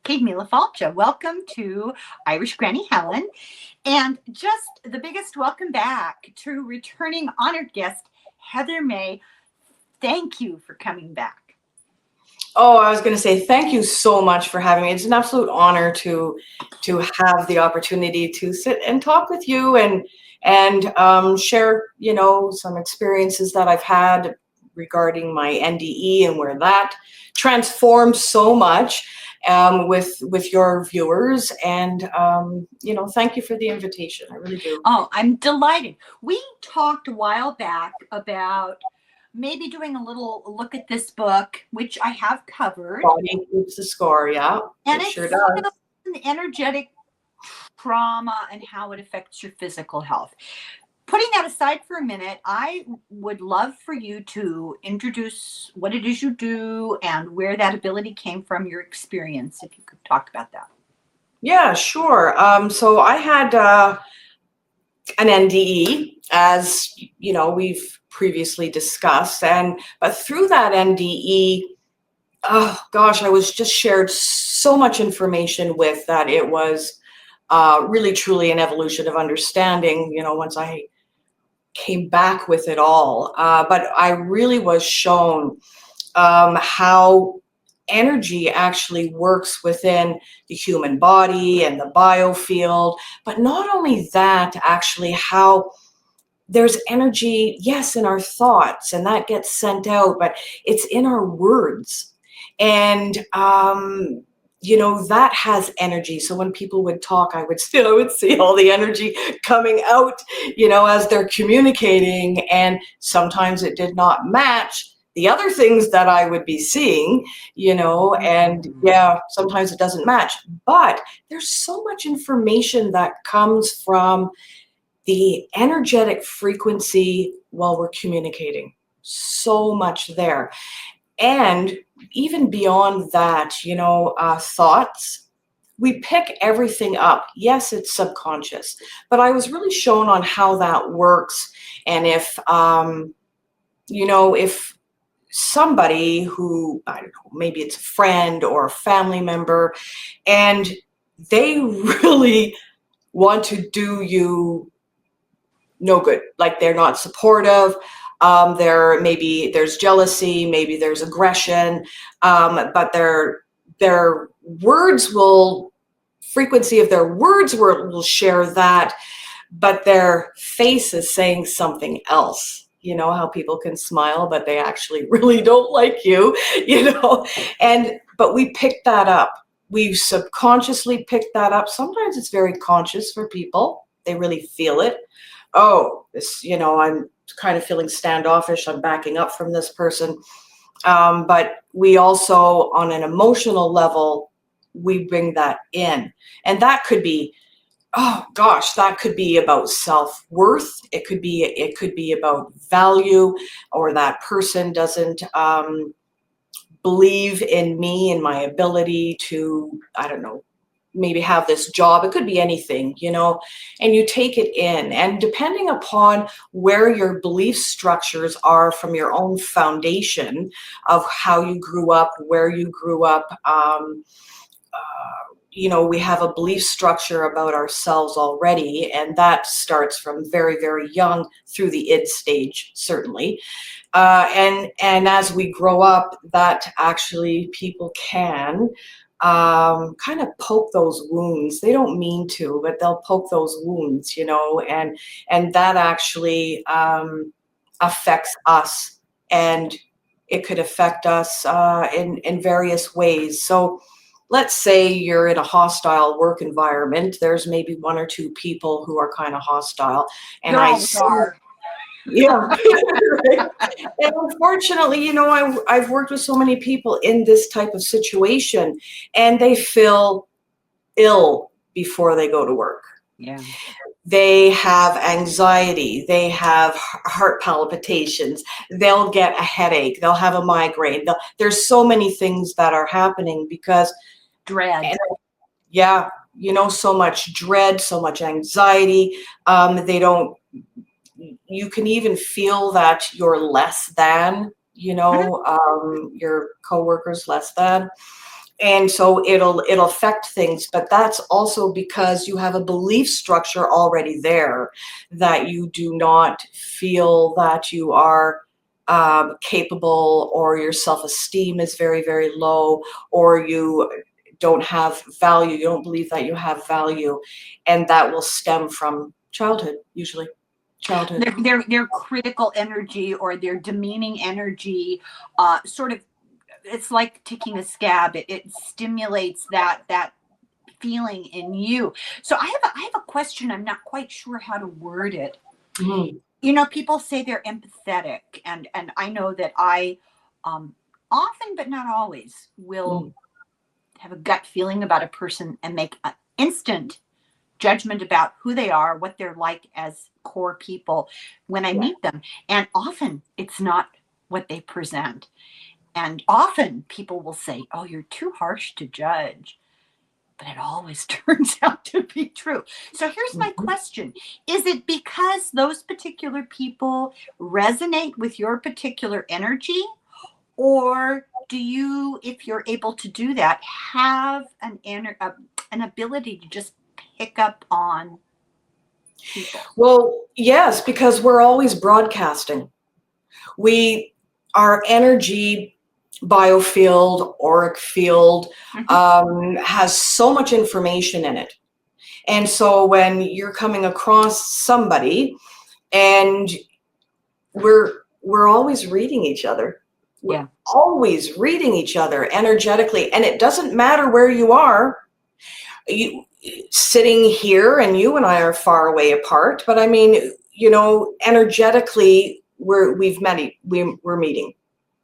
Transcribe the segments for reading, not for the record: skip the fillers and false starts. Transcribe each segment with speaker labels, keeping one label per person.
Speaker 1: Kate Mila Falcha. Welcome to Irish Granny Helen. And just the biggest welcome back to returning honored guest, Heather May. Thank you for coming back.
Speaker 2: Oh, I was going to say thank you so much for having me. It's an absolute honor to have the opportunity to sit and talk with you and share, some experiences that I've had regarding my NDE and where that transformed so much with your viewers. And thank you for the invitation. I really do.
Speaker 1: Oh, I'm delighted. We talked a while back about maybe doing a little look at this book, which I have covered.
Speaker 2: Body keeps the score, yeah.
Speaker 1: And
Speaker 2: it
Speaker 1: it's
Speaker 2: sure does.
Speaker 1: an energetic trauma and how it affects your physical health. Putting that aside for a minute, I would love for you to introduce what it is you do and where that ability came from, your experience, if you could talk about that.
Speaker 2: Yeah, sure. So I had an NDE, as we've previously discussed, but through that NDE, oh gosh, I was just shared so much information with that. It was really truly an evolution of understanding, once I came back with it all. But I really was shown how energy actually works within the human body and the biofield. But not only that, actually, how there's energy, yes, in our thoughts, and that gets sent out, but it's in our words. And that has energy. So when people would talk, I would see all the energy coming out, as they're communicating. And sometimes it did not match the other things that I would be seeing, and yeah, sometimes it doesn't match. But there's so much information that comes from the energetic frequency while we're communicating. So much there. And even beyond that, thoughts, we pick everything up. Yes, it's subconscious, but I was really shown on how that works. And if somebody who, I don't know, maybe it's a friend or a family member, and they really want to do you no good, like they're not supportive, maybe there's jealousy, maybe there's aggression, but their frequency of their words will share that, but their face is saying something else. You know how people can smile, but they actually really don't like you, but we pick that up. We subconsciously pick that up. Sometimes it's very conscious for people. They really feel it. Oh, I'm kind of feeling standoffish. I'm backing up from this person. But we also, on an emotional level, we bring that in. And that could be, oh gosh, that could be about self-worth. It could be about value, or that person doesn't believe in me and my ability to, I don't know, maybe have this job. It could be anything, and you take it in. And depending upon where your belief structures are from your own foundation of how you grew up, where you grew up, we have a belief structure about ourselves already, and that starts from very, very young through the id stage, certainly. And as we grow up, that actually people can kind of poke those wounds. They don't mean to, but they'll poke those wounds, and that actually affects us, and it could affect us in various ways. So let's say you're in a hostile work environment. There's maybe one or two people who are kind of hostile, and yeah. Right. And unfortunately, I've worked with so many people in this type of situation, and they feel ill before they go to work.
Speaker 1: Yeah.
Speaker 2: They have anxiety. They have heart palpitations. They'll get a headache. They'll have a migraine. There's so many things that are happening because
Speaker 1: dread.
Speaker 2: Yeah, so much dread, so much anxiety. You can even feel that you're less than, your coworkers less than. And so it'll affect things, but that's also because you have a belief structure already there, that you do not feel that you are capable, or your self-esteem is very, very low, or you don't have value, you don't believe that you have value, and that will stem from childhood, usually childhood.
Speaker 1: Their critical energy or their demeaning energy, sort of, it's like taking a scab. It stimulates that feeling in you. So I have a question. I'm not quite sure how to word it.
Speaker 2: Mhm.
Speaker 1: You know, people say they're empathetic, and I know that I often, but not always, will have a gut feeling about a person and make an instant judgment about who they are, what they're like as core people when I
Speaker 2: Yeah.
Speaker 1: meet them. And often it's not what they present. And often people will say, "Oh, you're too harsh to judge." But it always turns out to be true. So here's my
Speaker 2: Mhm.
Speaker 1: question. Is it because those particular people resonate with your particular energy? Or do you, if you're able to do that, have an ability to just pick up on people?
Speaker 2: Well, yes, because we're always broadcasting. Our energy biofield, auric field,
Speaker 1: Mhm.
Speaker 2: has so much information in it. And so when you're coming across somebody, and we're always reading each other. We're
Speaker 1: Yeah.
Speaker 2: always reading each other energetically. And it doesn't matter where you are. You sitting here, and you and I are far away apart, but I mean, energetically, we're meeting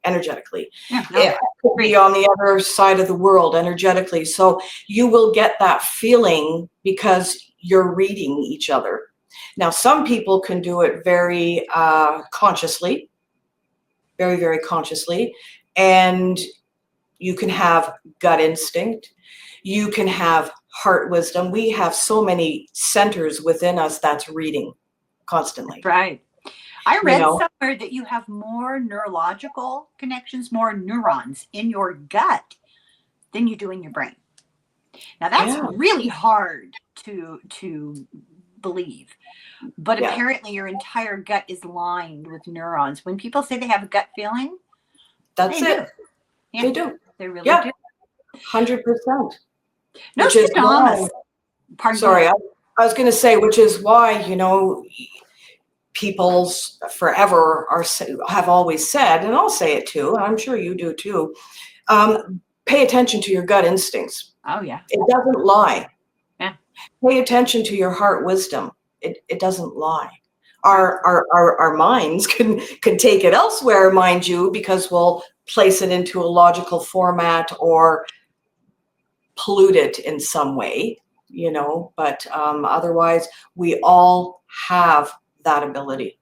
Speaker 2: energetically.
Speaker 1: Yeah. No,
Speaker 2: It could be
Speaker 1: great.
Speaker 2: on the other side of the world energetically. So you will get that feeling because you're reading each other. Now, some people can do it very consciously, very, very consciously, and you can have gut instinct. You can have heart wisdom. We have so many centers within us that's reading constantly,
Speaker 1: Right. I
Speaker 2: you
Speaker 1: read
Speaker 2: know?
Speaker 1: somewhere that you have more neurological connections, more neurons in your gut than you do in your brain. Now that's
Speaker 2: Yeah,
Speaker 1: really hard to believe, but
Speaker 2: yeah,
Speaker 1: apparently your entire gut is lined with neurons. When people say they have a gut feeling,
Speaker 2: that's
Speaker 1: they do.
Speaker 2: it.
Speaker 1: Yeah,
Speaker 2: They do.
Speaker 1: they really
Speaker 2: Yeah,
Speaker 1: do.
Speaker 2: 100%. Which is why,
Speaker 1: Nostradamus, pardon, go
Speaker 2: sorry,
Speaker 1: ahead.
Speaker 2: I was going to say, which is why, people's forever have always said, and I'll say it too, and I'm sure you do too, pay attention to your gut instincts.
Speaker 1: Oh yeah,
Speaker 2: It doesn't lie.
Speaker 1: yeah,
Speaker 2: Pay attention to your heart wisdom. It doesn't lie.
Speaker 1: right.
Speaker 2: Our minds can take it elsewhere, mind you, because we'll place it into a logical format or pollute it in some way, but otherwise we all have that ability.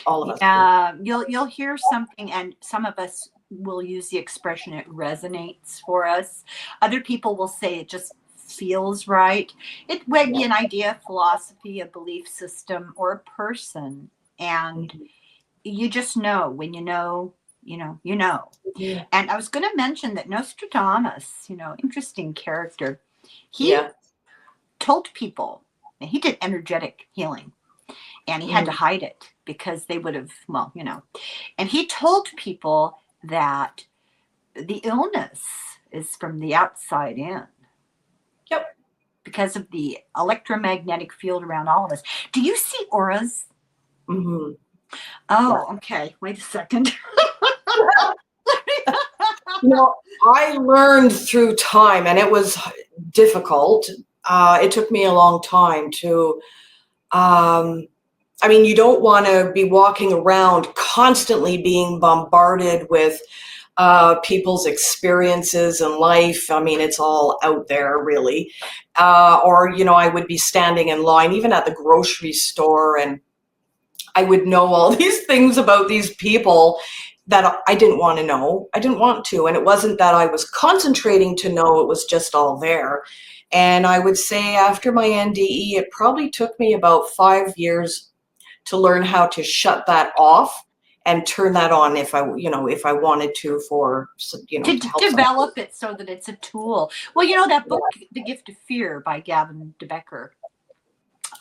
Speaker 2: All of us do.
Speaker 1: Yeah, you'll hear something, and some of us will use the expression "it resonates" for us. Other people will say it just feels right. It might
Speaker 2: Yeah.
Speaker 1: be an idea, philosophy, a belief system, or a person, and
Speaker 2: Mhm.
Speaker 1: you just know when you know, you know.
Speaker 2: Yeah.
Speaker 1: And I was going to mention that Nostradamus, interesting character. He
Speaker 2: Yeah.
Speaker 1: told people, and he did energetic healing, and he had to
Speaker 2: Mm.
Speaker 1: hide it because they would have, well, and he told people that the illness is from the outside in
Speaker 2: Yep.
Speaker 1: because of the electromagnetic field around all of us. Do you see auras?
Speaker 2: Hmm. Yeah.
Speaker 1: Oh, okay. Wait a second.
Speaker 2: I learned through time, and it was difficult. It took me a long time to. You don't want to be walking around constantly being bombarded with people's experiences in life. I mean, it's all out there, really. Or, I would be standing in line, even at the grocery store, and I would know all these things about these people that I didn't want to know. I didn't want to. And it wasn't that I was concentrating to know, it was just all there. And I would say after my NDE, it probably took me about 5 years to learn how to shut that off and turn that on if I wanted to, for,
Speaker 1: To
Speaker 2: to help
Speaker 1: develop it so that it's a tool. Well, that book, The Gift of Fear by Gavin DeBecker.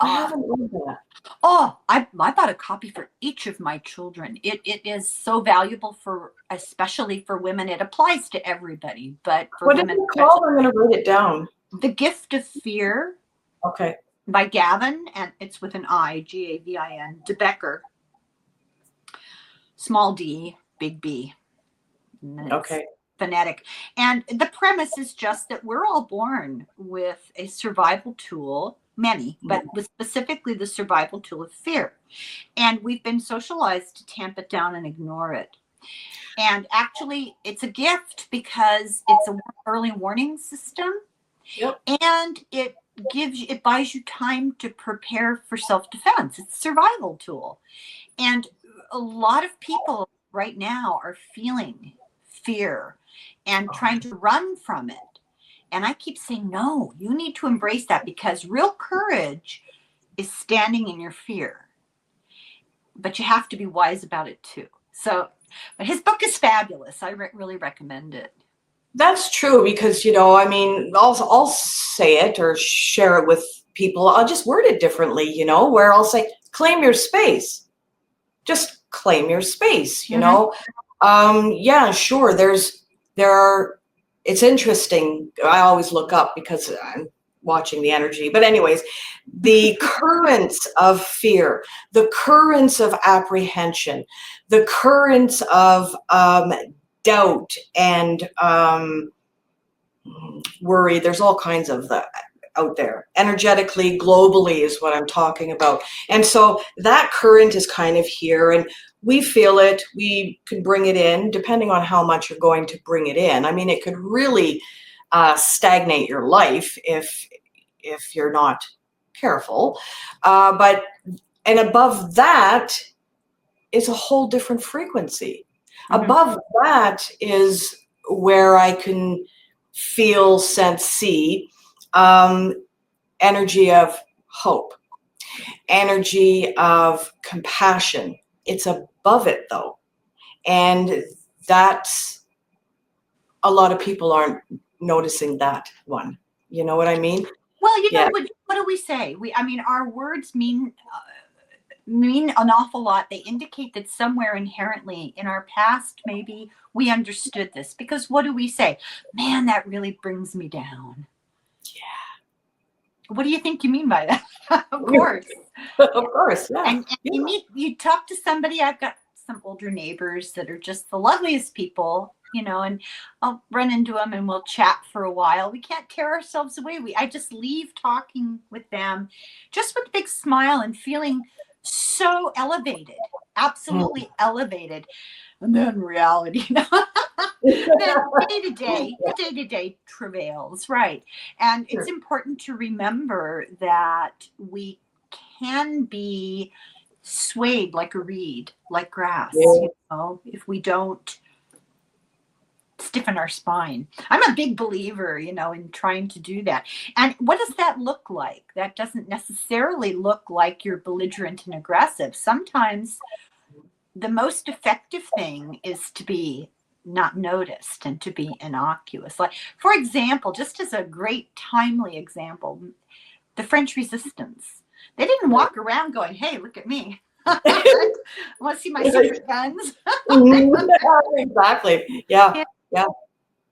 Speaker 2: I haven't read that.
Speaker 1: Oh, I bought a copy for each of my children. It is so valuable especially for women. It applies to everybody, but for
Speaker 2: What
Speaker 1: women,
Speaker 2: is it called? I'm going to write it down.
Speaker 1: The Gift of Fear.
Speaker 2: Okay.
Speaker 1: By Gavin, and it's with an I, Gavin, DeBecker. Small d, big B.
Speaker 2: Okay.
Speaker 1: Phonetic. And the premise is just that we're all born with a survival tool, many, but specifically the survival tool of fear. And we've been socialized to tamp it down and ignore it. And actually, it's a gift because it's an early warning system.
Speaker 2: Yep.
Speaker 1: And it buys you time to prepare for self-defense. It's a survival tool. And a lot of people right now are feeling fear and trying to run from it. And I keep saying, no, you need to embrace that, because real courage is standing in your fear. But you have to be wise about it too. So, but his book is fabulous. I really recommend it.
Speaker 2: That's true, because, I'll say it or share it with people. I'll just word it differently, where I'll say, claim your space. Just claim your space, Yeah, sure. It's interesting. I always look up because I'm watching the energy. But anyways, the currents of fear, the currents of apprehension, the currents of doubt and worry. There's all kinds of that out there. Energetically, globally is what I'm talking about. And so that current is kind of here, and we feel it. We can bring it in depending on how much you're going to bring it in. I mean, it could really stagnate your life if you're not careful. And above that is a whole different frequency. Mm-hmm. Above that is where I can feel, sense, see energy of hope, energy of compassion. It's above it, though. And that's, a lot of people aren't noticing that one. You know what I mean?
Speaker 1: Well, what do we say? Our words mean an awful lot. They indicate that somewhere inherently in our past, maybe we understood this, because what do we say? Man, that really brings me down. Yeah. What do you think you mean by that? Of course.
Speaker 2: Of course, yeah.
Speaker 1: And you talk to somebody. I've got some older neighbors that are just the loveliest people, and I'll run into them and we'll chat for a while. We can't tear ourselves away. I just leave talking with them just with a big smile and feeling so elevated, absolutely elevated. And then reality, the day-to-day travails, right? And it's important to remember that we can be swayed like a reed, like grass, if we don't stiffen our spine. I'm a big believer, in trying to do that. And what does that look like? That doesn't necessarily look like you're belligerent and aggressive. Sometimes the most effective thing is to be not noticed and to be innocuous. Like, for example, just as a great timely example, the French Resistance. They didn't walk around going, hey, look at me. Want to see my secret guns?
Speaker 2: Exactly. Yeah.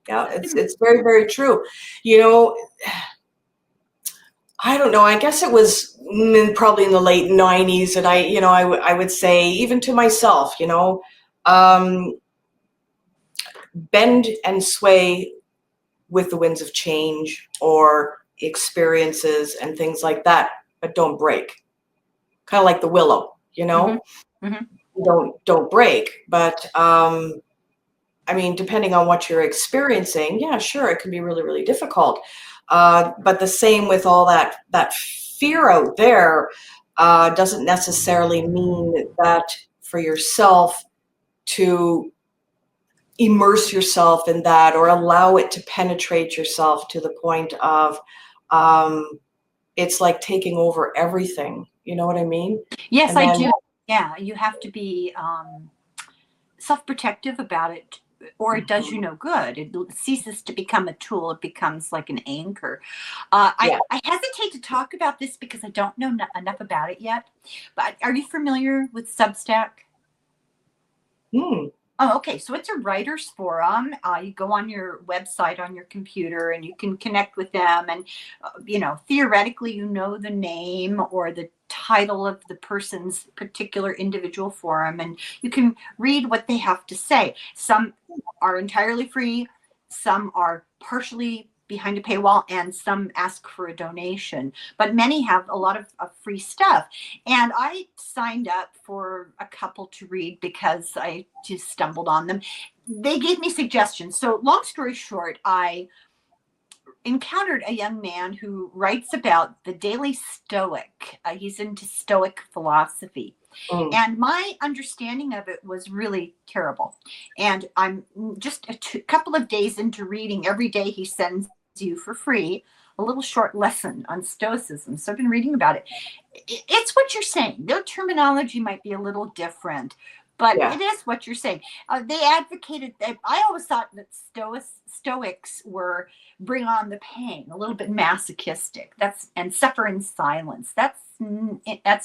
Speaker 2: It's very, very true. I don't know. I guess it was probably in the late 90s, and I would say, even to myself, bend and sway with the winds of change or experiences and things like that, but don't break. Kind of like the willow,
Speaker 1: Mm-hmm. Mm-hmm.
Speaker 2: Don't break. But depending on what you're experiencing, yeah, sure, it can be really, really difficult. But the same with all that fear out there doesn't necessarily mean that for yourself to immerse yourself in that or allow it to penetrate yourself to the point of it's like taking over everything. You know what I mean?
Speaker 1: Yes, I do. Yeah, you have to be self-protective about it, or it does you no good. It ceases to become a tool. It becomes like an anchor.
Speaker 2: Yeah.
Speaker 1: I hesitate to talk about this because I don't know enough about it yet. But are you familiar with Substack?
Speaker 2: Hmm.
Speaker 1: Oh, okay. So it's a writers forum. You go on your website on your computer and you can connect with them. And, theoretically, the name or the title of the person's particular individual forum, and you can read what they have to say. Some are entirely free, some are partially behind a paywall, and some ask for a donation. But many have a lot of free stuff. And I signed up for a couple to read because I just stumbled on them. They gave me suggestions. So long story short, I encountered a young man who writes about the daily Stoic. He's into Stoic philosophy.
Speaker 2: Mm.
Speaker 1: And my understanding of it was really terrible. And I'm just a couple of days into reading. Every day he sends you for free a little short lesson on Stoicism. So I've been reading about it. It's what you're saying. Their terminology might be a little different, but
Speaker 2: Yeah.
Speaker 1: it is what you're saying. They advocated that. I always thought that Stoics were bring on the pain, a little bit masochistic. And suffer in silence. That's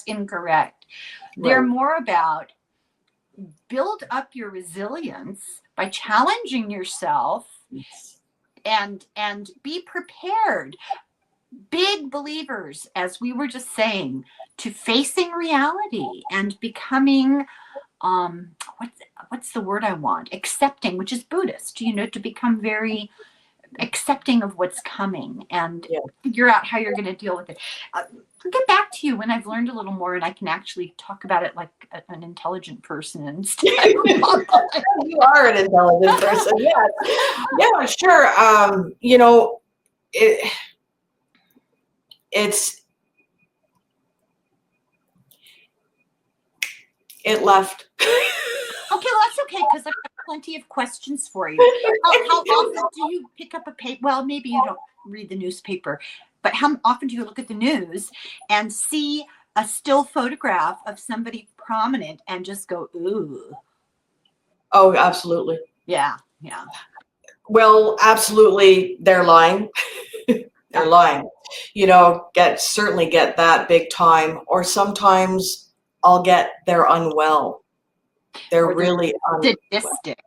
Speaker 1: incorrect. They're
Speaker 2: Right.
Speaker 1: more about build up your resilience by challenging yourself and be prepared. Big believers, as we were just saying, to facing reality and becoming what's the word I want? Accepting, which is Buddhist, to become very accepting of what's coming and
Speaker 2: Yeah.
Speaker 1: figure out how you're going to deal with it. I'll get back to you when I've learned a little more and I can actually talk about it like an intelligent person instead.
Speaker 2: You are an intelligent person. Yeah, sure. It left.
Speaker 1: Okay, well, that's okay because I've got plenty of questions for you. How often do you pick up a paper? Well, maybe you don't read the newspaper, but how often do you look at the news and see a still photograph of somebody prominent and just go, ooh?
Speaker 2: Oh, absolutely.
Speaker 1: Yeah.
Speaker 2: Well, absolutely, they're lying. They're lying. Certainly get that big time. Or sometimes I'll get they're unwell. They're
Speaker 1: Or
Speaker 2: really unwell.
Speaker 1: sadistic.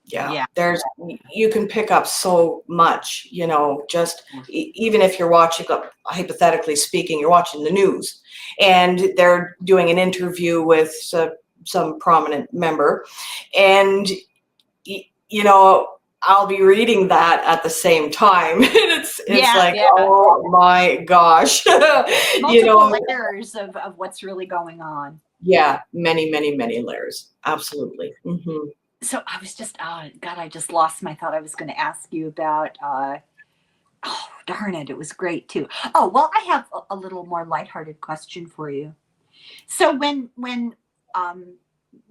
Speaker 2: Yeah. You can pick up so much, just even if you're watching, hypothetically speaking, you're watching the news and they're doing an interview with some prominent member and, I'll be reading that at the same time. It's like, oh my gosh.
Speaker 1: Multiple layers of what's really going on.
Speaker 2: Yeah, many, many, many layers. Absolutely. Mm-hmm.
Speaker 1: So I was just, God, I just lost my thought. I was going to ask you about, darn it. It was great too. Oh, well, I have a little more lighthearted question for you. So when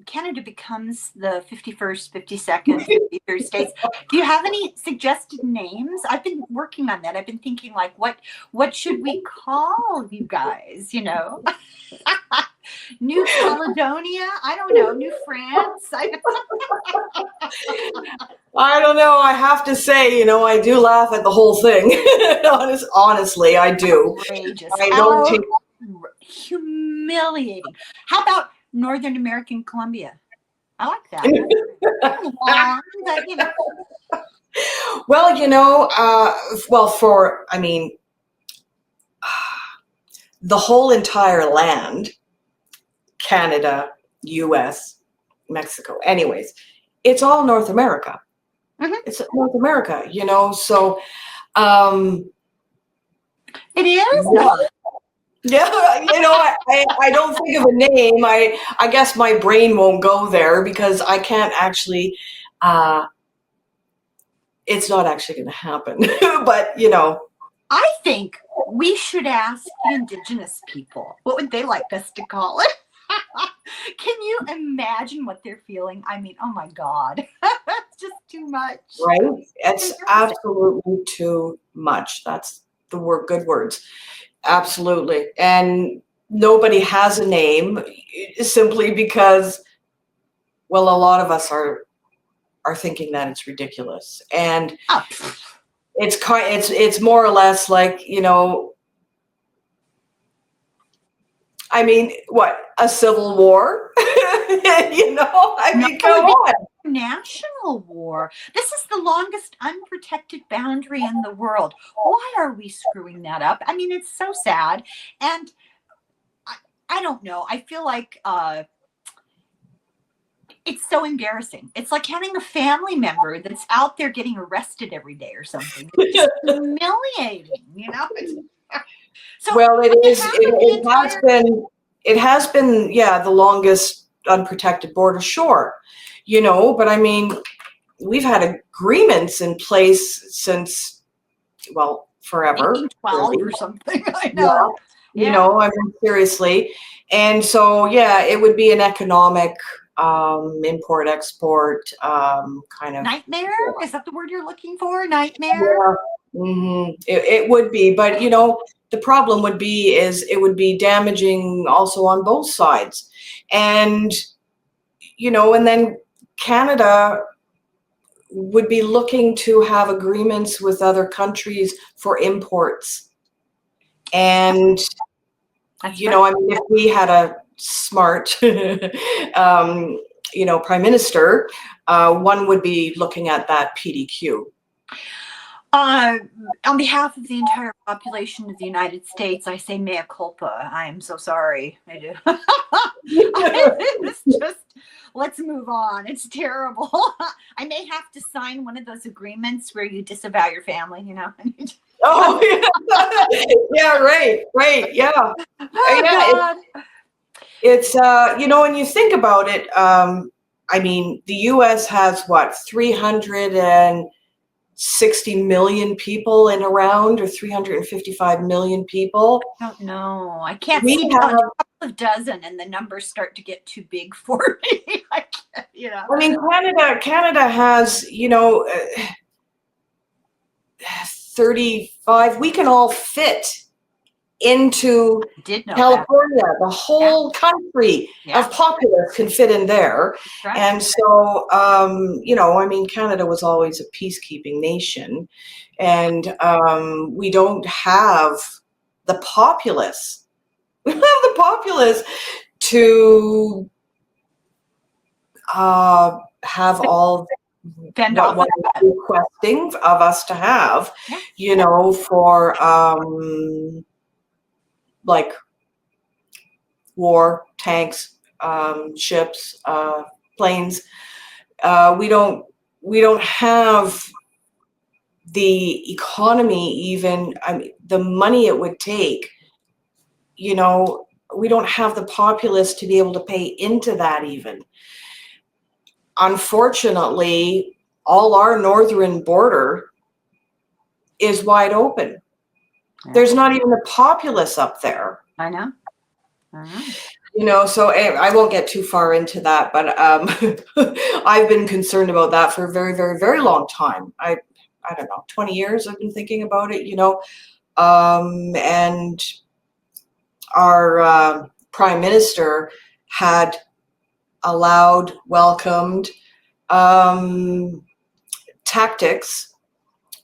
Speaker 1: Canada becomes the 51st, 52nd, 53rd states, do you have any suggested names? I've been working on that. I've been thinking like, what should we call you guys, New Caledonia? I don't know. New France?
Speaker 2: I don't know. I have to say, I do laugh at the whole thing. Honestly, I do.
Speaker 1: Outrageous.
Speaker 2: I don't think
Speaker 1: humiliating. How about Northern American Columbia? I like that. Long, but,
Speaker 2: the whole entire land, Canada, US, Mexico, anyways, it's all North America. Mm-hmm. It's North America, so
Speaker 1: it is.
Speaker 2: Yeah, I don't think of a name. I guess my brain won't go there because I can't actually. It's not actually going to happen. But
Speaker 1: I think we should ask the Indigenous people. What would they like us to call it? Can you imagine what they're feeling? I mean, oh my God, it's just too much.
Speaker 2: Right? It's absolutely too much. That's the word. Good words. Absolutely. And nobody has a name simply because Well, a lot of us are thinking that it's ridiculous, and
Speaker 1: Oh,
Speaker 2: it's more or less like, I mean, what, a civil war? I
Speaker 1: no,
Speaker 2: mean,
Speaker 1: it
Speaker 2: come
Speaker 1: would be
Speaker 2: on.
Speaker 1: a national war. This is the longest unprotected boundary in the world. Why are we screwing that up? I mean, it's so sad. And I don't know. I feel like it's so embarrassing. It's like having a family member that's out there getting arrested every day or something. It's just humiliating. So
Speaker 2: Well, it
Speaker 1: on
Speaker 2: is.
Speaker 1: behalf of the entire
Speaker 2: It has been, yeah, the longest unprotected border, sure, But I mean, we've had agreements in place since, well, forever.
Speaker 1: 1812 or something. I
Speaker 2: Yeah,
Speaker 1: know. Yeah.
Speaker 2: I mean, seriously. And so, yeah, it would be an economic import export kind of.
Speaker 1: Nightmare? Is that the word you're looking for? Nightmare?
Speaker 2: Yeah. It would be, but the problem would be is it would be damaging also on both sides, and and then Canada would be looking to have agreements with other countries for imports, and
Speaker 1: That's
Speaker 2: I mean, if we had a smart, prime minister, one would be looking at that PDQ.
Speaker 1: On behalf of the entire population of the United States, I say mea culpa. I am so sorry. I do. It's just, let's move on. It's terrible. I may have to sign one of those agreements where you disavow your family,
Speaker 2: Oh, yeah. Yeah, right, yeah.
Speaker 1: Oh,
Speaker 2: Yeah,
Speaker 1: God.
Speaker 2: it's when you think about it, I mean, the US has what, 360 million people in around, or 355 million people.
Speaker 1: I don't know. I can't
Speaker 2: We
Speaker 1: see
Speaker 2: have,
Speaker 1: beyond a couple of dozen, and the numbers start to get too big for me. I can't.
Speaker 2: I mean, Canada has, 35, we can all fit into
Speaker 1: Did know that.
Speaker 2: California. The whole country
Speaker 1: Yeah.
Speaker 2: of populace can fit in there.
Speaker 1: Right.
Speaker 2: And so, I mean, Canada was always a peacekeeping nation, and we don't have the populace. We don't have the populace to have all
Speaker 1: Fend off.
Speaker 2: what they're requesting of us to have,
Speaker 1: Yeah.
Speaker 2: for like war, tanks, ships, planes. We don't have the economy even. I mean, the money it would take. We don't have the populace to be able to pay into that even. Unfortunately, all our northern border is wide open.
Speaker 1: Yeah.
Speaker 2: There's not even a populace up there.
Speaker 1: I know.
Speaker 2: So I won't get too far into that, but I've been concerned about that for a very, very, very long time. I don't know, 20 years I've been thinking about it, and our prime minister had welcomed tactics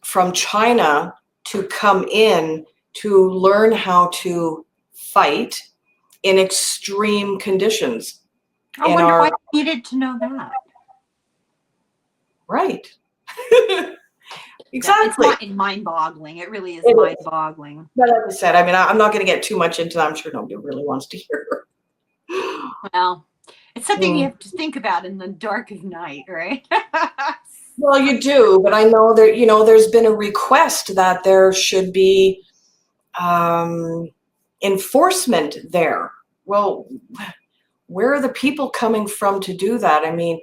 Speaker 2: from China to come in to learn how to fight in extreme conditions.
Speaker 1: I wonder why I needed to know that.
Speaker 2: Right. Exactly.
Speaker 1: It's mind-boggling. It really is mind-boggling.
Speaker 2: But like I said, I mean, I'm not going to get too much into that. I'm sure nobody really wants to hear.
Speaker 1: Well, it's something you have to think about in the dark of night, right?
Speaker 2: Well, you do, but I know there, there's been a request that there should be enforcement there. Well, where are the people coming from to do that? I mean,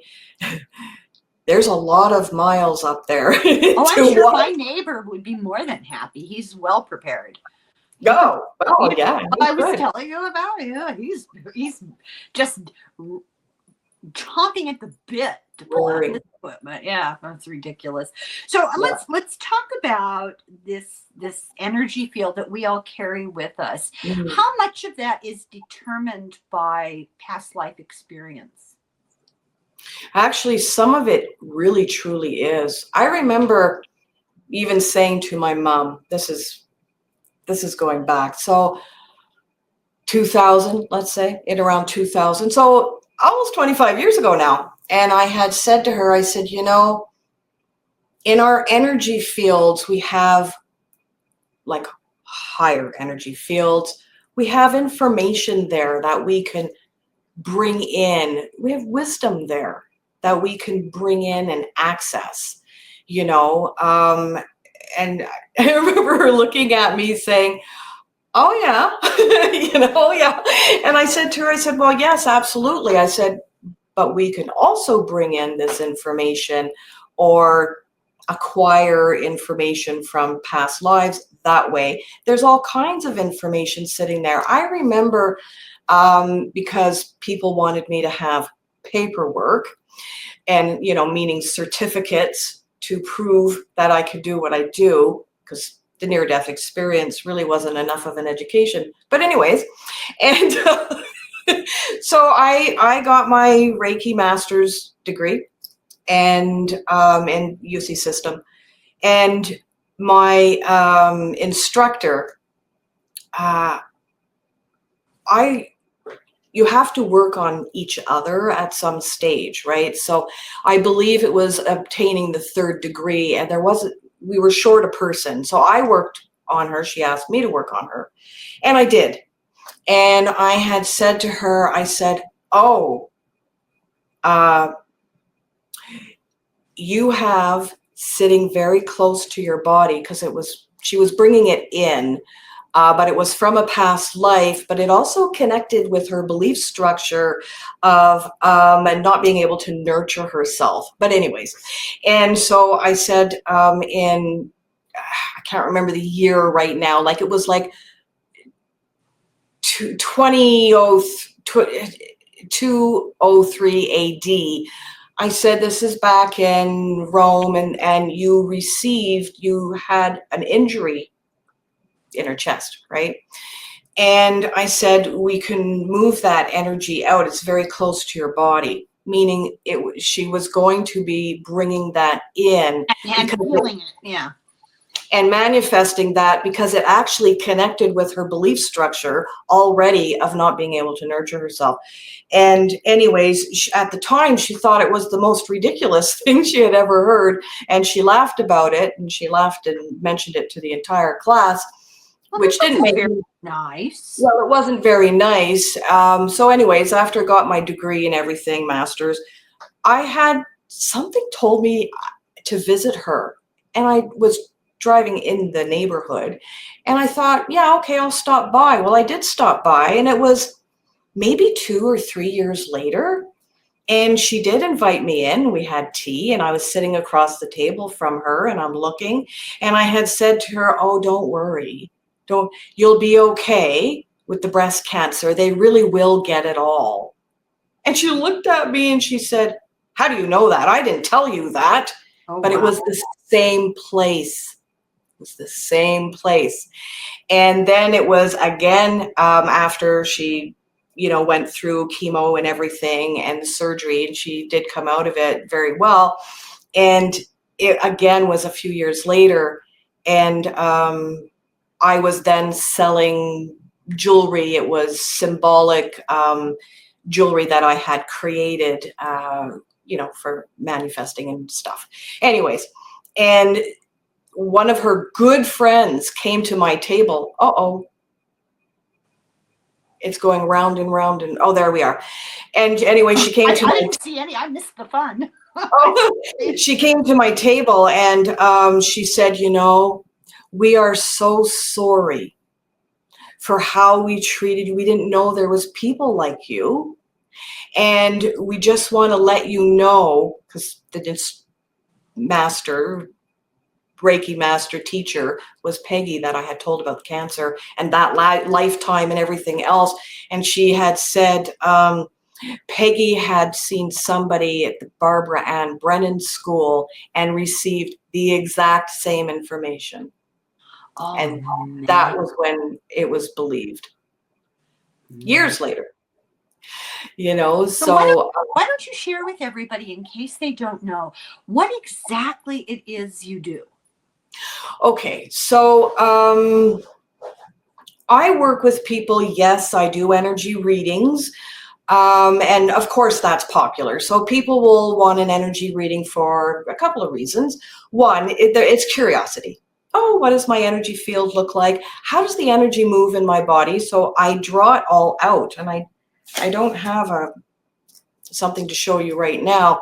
Speaker 2: there's a lot of miles up there.
Speaker 1: Oh, I'm sure my neighbor would be more than happy. He's well prepared.
Speaker 2: Oh, yeah.
Speaker 1: I was telling you about it. Yeah, he's just chomping at the bit to pull out his equipment. Yeah, that's ridiculous. So let's talk about this energy field that we all carry with us. Mm-hmm. How much of that is determined by past life experience?
Speaker 2: Actually, some of it really truly is. I remember even saying to my mom, this is going back. So 2000, let's say, in around 2000. So almost 25 years ago now. And I had said to her, I said, in our energy fields, we have like higher energy fields. We have information there that we can bring in. We have wisdom there that we can bring in and access, and I remember her looking at me saying, oh yeah, yeah. And I said to her, I said, well, yes, absolutely. I said, but we can also bring in this information or acquire information from past lives that way. There's all kinds of information sitting there. I remember because people wanted me to have paperwork and, meaning certificates to prove that I could do what I do, because the near-death experience really wasn't enough of an education. But anyways, and so I got my Reiki master's degree and in UC system, and my instructor, you have to work on each other at some stage, right? So I believe it was obtaining the third degree, and we were short a person. So I worked on her. She asked me to work on her, and I did. And I had said to her, I said, oh, you have sitting very close to your body, because she was bringing it in, but it was from a past life, but it also connected with her belief structure of and not being able to nurture herself. But anyways, and so I said I can't remember the year right now, like it was like 203 AD. I said, this is back in Rome, and you had an injury in her chest, right? And I said, we can move that energy out. It's very close to your body, meaning she was going to be bringing that in
Speaker 1: and healing it, yeah,
Speaker 2: and manifesting that, because it actually connected with her belief structure already of not being able to nurture herself. And anyways, at the time, she thought it was the most ridiculous thing she had ever heard, and she laughed about it, and she laughed and mentioned it to the entire class.
Speaker 1: Well,
Speaker 2: which didn't make
Speaker 1: very nice.
Speaker 2: Well, it wasn't very nice. So anyways, after I got my degree and everything, master's, I had something told me to visit her. And I was driving in the neighborhood, and I thought, yeah, okay, I'll stop by. Well, I did stop by, and it was maybe 2 or 3 years later. And she did invite me in. We had tea, and I was sitting across the table from her, and I'm looking, and I had said to her, oh, don't worry. You'll be okay with the breast cancer. They really will get it all. And she looked at me and she said, how do you know that? I didn't tell you that.
Speaker 1: Oh,
Speaker 2: but
Speaker 1: wow.
Speaker 2: It was the same place. It was the same place. And then it was again after she, went through chemo and everything and surgery, and she did come out of it very well. And it again was a few years later. And I was then selling jewelry. It was symbolic jewelry that I had created, for manifesting and stuff. Anyways, and one of her good friends came to my table. Uh-oh. It's going round and round, and oh, there we are. And anyway, she came to
Speaker 1: I didn't see any. I missed the fun.
Speaker 2: She came to my table, and she said, we are so sorry for how we treated you. We didn't know there was people like you. And we just want to let you know, because the Reiki master teacher was Peggy, that I had told about the cancer and that lifetime and everything else. And she had said, Peggy had seen somebody at the Barbara Ann Brennan School and received the exact same information.
Speaker 1: Oh,
Speaker 2: and
Speaker 1: man.
Speaker 2: that was when it was believed. Years later.
Speaker 1: So why don't you share with everybody, in case they don't know, what exactly it is you do?
Speaker 2: Okay, so I work with people. Yes, I do energy readings. And of course, that's popular. So people will want an energy reading for a couple of reasons. One, it's curiosity. Oh, what does my energy field look like? How does the energy move in my body? So I draw it all out, and I don't have something to show you right now.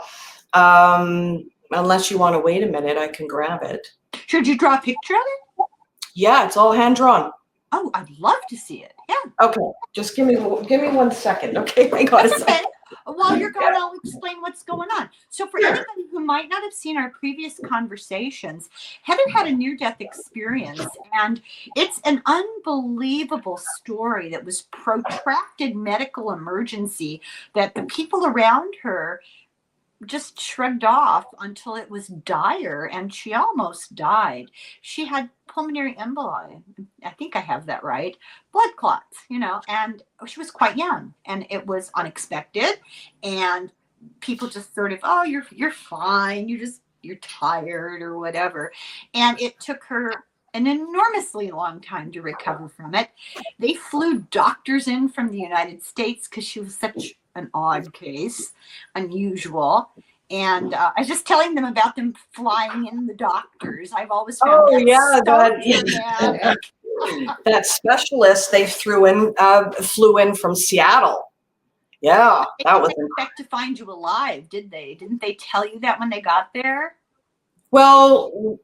Speaker 2: Unless you want to wait a minute, I can grab it.
Speaker 1: Should you draw a picture of it?
Speaker 2: Yeah, it's all hand drawn.
Speaker 1: Oh, I'd love to see it. Yeah.
Speaker 2: Okay, just give me 1 second. Okay, I got
Speaker 1: That's okay. While you're gone, I'll explain what's going on. So for anybody who might not have seen our previous conversations, Heather had a near-death experience, and it's an unbelievable story that was protracted medical emergency that the people around her just shrugged off until it was dire, and she almost died. She had pulmonary emboli. I think I have that right. Blood clots, and she was quite young, and it was unexpected. And people just sort of, oh, you're fine. You're tired or whatever. And it took her an enormously long time to recover from it. They flew doctors in from the United States because she was such an odd case, unusual. And I was just telling them about them flying in the doctors. I've always found
Speaker 2: that specialist they flew in from Seattle. Yeah, that was.
Speaker 1: They didn't expect to find you alive, did they? Didn't they tell you that when they got there?
Speaker 2: Well,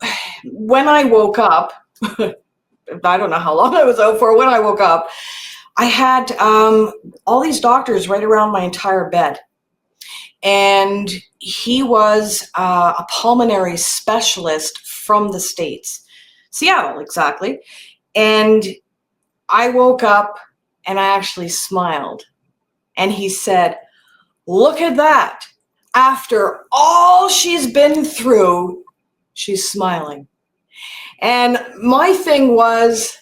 Speaker 2: when I woke up, I don't know how long I was out for. When I woke up, I had all these doctors right around my entire bed. And he was a pulmonary specialist from the States, Seattle, exactly. And I woke up and I actually smiled. And he said, "Look at that. After all she's been through, she's smiling." And my thing was,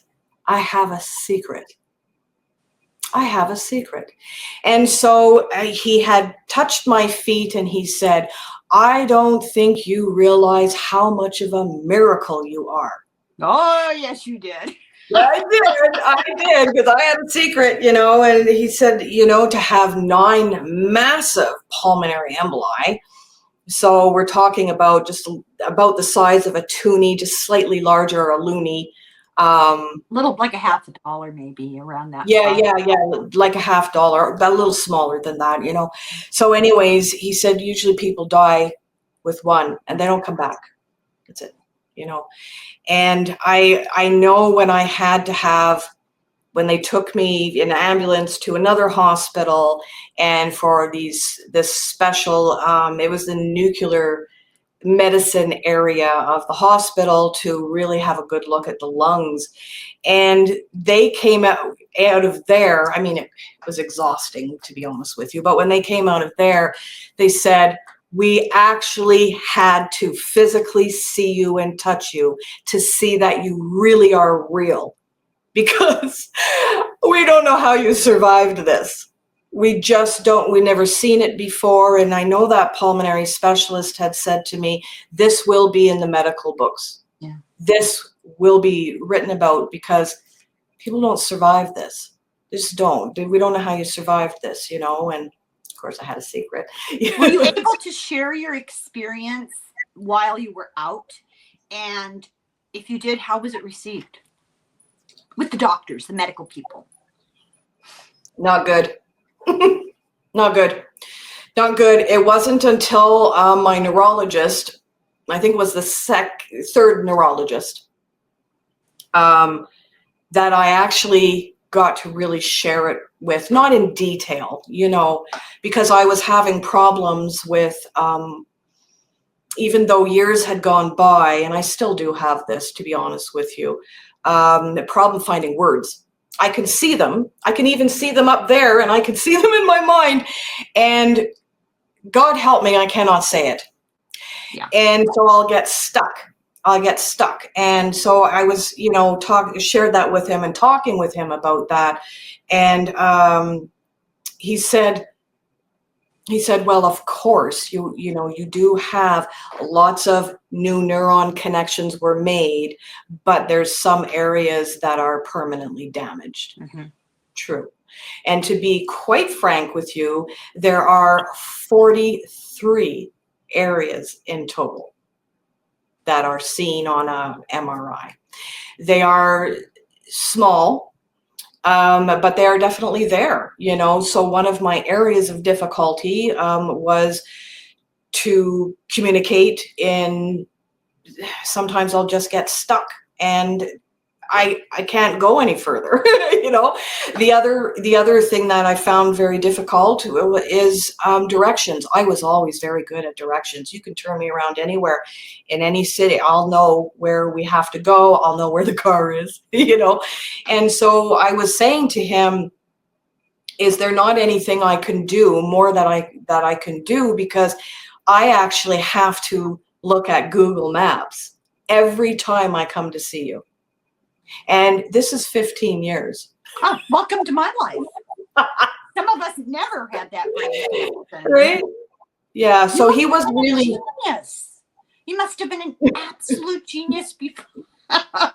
Speaker 2: I have a secret. I have a secret. And so he had touched my feet and he said, "I don't think you realize how much of a miracle you are."
Speaker 1: Oh, yes, you did.
Speaker 2: I did, because I had a secret, and he said, to have 9 massive pulmonary emboli. So we're talking about just about the size of a toonie, just slightly larger, a loonie.
Speaker 1: Little, like a $50 maybe, around that.
Speaker 2: Yeah, like a $50, a little smaller than that, So anyways, he said usually people die with 1 and they don't come back. That's it, And I know when they took me in an ambulance to another hospital, and for this special, it was the nuclear medicine area of the hospital to really have a good look at the lungs. And they came out of there. I mean, it was exhausting, to be honest with you. But when they came out of there, they said, "We actually had to physically see you and touch you to see that you really are real, because we don't know how you survived this. We just don't. We never seen it before." And I know that pulmonary specialist had said to me, "This will be in the medical books.
Speaker 1: Yeah.
Speaker 2: This will be written about, because people don't survive this. They just don't. We don't know how you survived this, And of course, I had a secret.
Speaker 1: Were you able to share your experience while you were out? And if you did, how was it received with the doctors, the medical people?
Speaker 2: Not good. Not good. Not good. It wasn't until my neurologist, I think it was the third neurologist, that I actually got to really share it with, not in detail, because I was having problems with, even though years had gone by, and I still do have this, to be honest with you, the problem finding words. I can see them. I can even see them up there, and I can see them in my mind. And God help me, I cannot say it.
Speaker 1: Yeah.
Speaker 2: And so I'll get stuck. And so I was, shared that with him and talking with him about that. And he said, he said, well, of course, you do have lots of new neuron connections were made, but there's some areas that are permanently damaged.
Speaker 1: Mm-hmm.
Speaker 2: True. And to be quite frank with you, there are 43 areas in total that are seen on a MRI. They are small, but they are definitely there, So one of my areas of difficulty was to communicate sometimes I'll just get stuck and I can't go any further. The other thing that I found very difficult is directions. I was always very good at directions. You can turn me around anywhere in any city. I'll know where we have to go. I'll know where the car is, And so I was saying to him, is there not anything I can do more that I can do? Because I actually have to look at Google Maps every time I come to see you. And this is 15 years.
Speaker 1: Oh, welcome to my life. Some of us never had that brain.
Speaker 2: Right? Yeah. So he was really
Speaker 1: genius. You must have been an absolute genius before. No,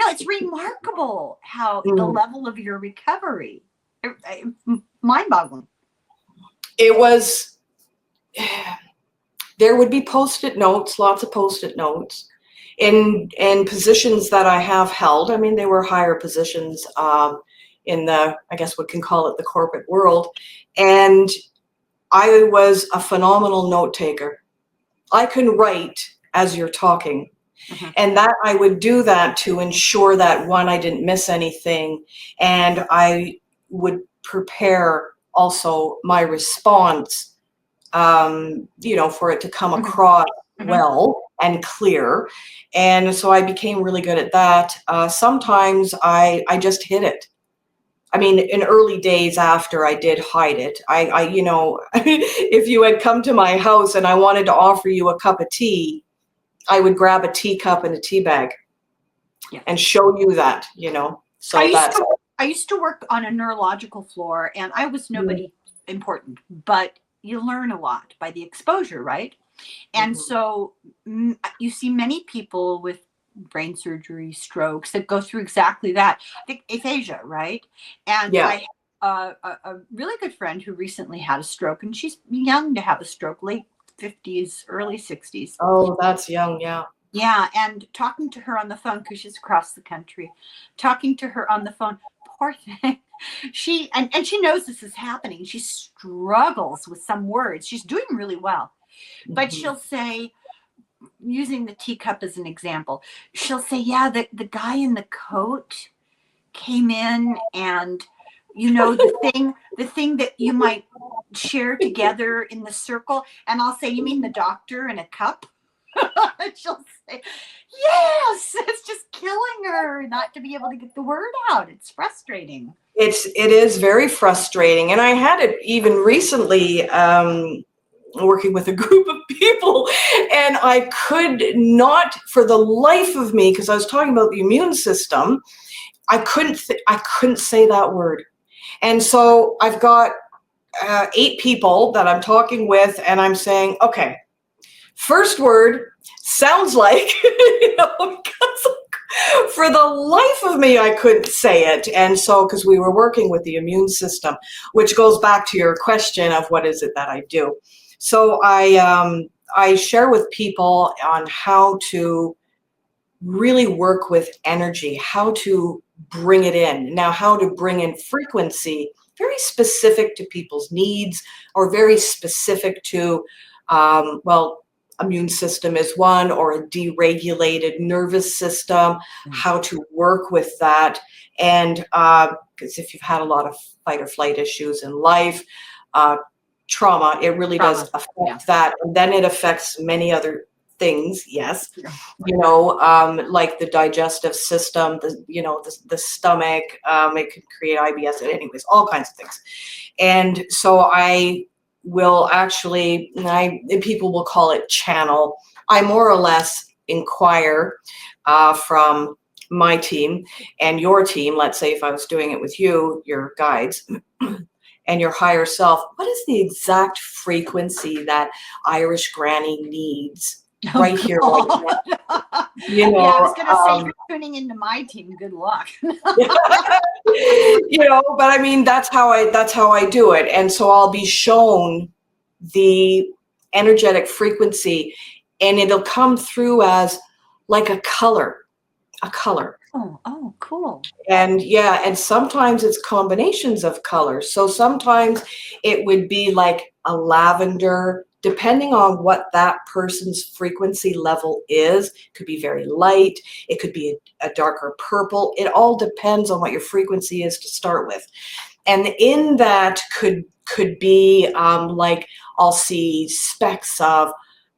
Speaker 1: it's remarkable how the level of your recovery, mind-boggling.
Speaker 2: It was. There would be Post-it notes, lots of Post-it notes. In positions that I have held, I mean, they were higher positions in the, I guess we can call it the corporate world. And I was a phenomenal note taker. I can write as you're talking. Mm-hmm. And that I would do that to ensure that, one, I didn't miss anything. And I would prepare also my response, for it to come across well and clear. And so I became really good at that. Sometimes I just hid it. I mean, in early days after, I did hide it. I if you had come to my house and I wanted to offer you a cup of tea, I would grab a teacup and a tea bag and show you that, So
Speaker 1: I used to work on a neurological floor, and I was nobody important, but you learn a lot by the exposure, right? And so you see many people with brain surgery, strokes that go through exactly that. I think aphasia, right? And I have a really good friend who recently had a stroke, and she's young to have a stroke, late 50s, early 60s.
Speaker 2: Oh, that's young, yeah.
Speaker 1: Yeah, and talking to her on the phone, because she's across the country, talking to her on the phone, poor thing. She knows this is happening. She struggles with some words. She's doing really well. But she'll say, using the teacup as an example, she'll say, yeah, the guy in the coat came in and, the thing that you might share together in the circle. And I'll say, you mean the doctor in a cup? And she'll say, yes, it's just killing her not to be able to get the word out. It's frustrating.
Speaker 2: It is very frustrating. And I had it even recently, working with a group of people, and I could not, for the life of me, because I was talking about the immune system, I couldn't say that word. And so I've got 8 people that I'm talking with, and I'm saying, okay, first word sounds like, because for the life of me, I couldn't say it. And so, because we were working with the immune system, which goes back to your question of what is it that I do. So I share with people on how to really work with energy, how to bring it in. Now, how to bring in frequency, very specific to people's needs, or very specific to, immune system is one, or a deregulated nervous system, how to work with that. And because if you've had a lot of fight or flight issues in life, trauma, it really does affect that. And then it affects many other things, yes, like the digestive system, the stomach, it can create IBS, anyways, all kinds of things. And so I will actually, and people will call it channel. I more or less inquire from my team and your team. Let's say if I was doing it with you, your guides, and your higher self, what is the exact frequency that Irish Granny needs
Speaker 1: Oh,
Speaker 2: right here, right now?
Speaker 1: God.
Speaker 2: You
Speaker 1: Yeah, I
Speaker 2: know,
Speaker 1: was going to say, you're tuning into my team. Good luck.
Speaker 2: but I mean, that's how I do it. And so I'll be shown the energetic frequency, and it'll come through as like a color.
Speaker 1: Oh, cool.
Speaker 2: And yeah, and sometimes it's combinations of colors. So sometimes it would be like a lavender, depending on what that person's frequency level is. It could be very light, it could be a darker purple. It all depends on what your frequency is to start with. And in that could be like I'll see specks of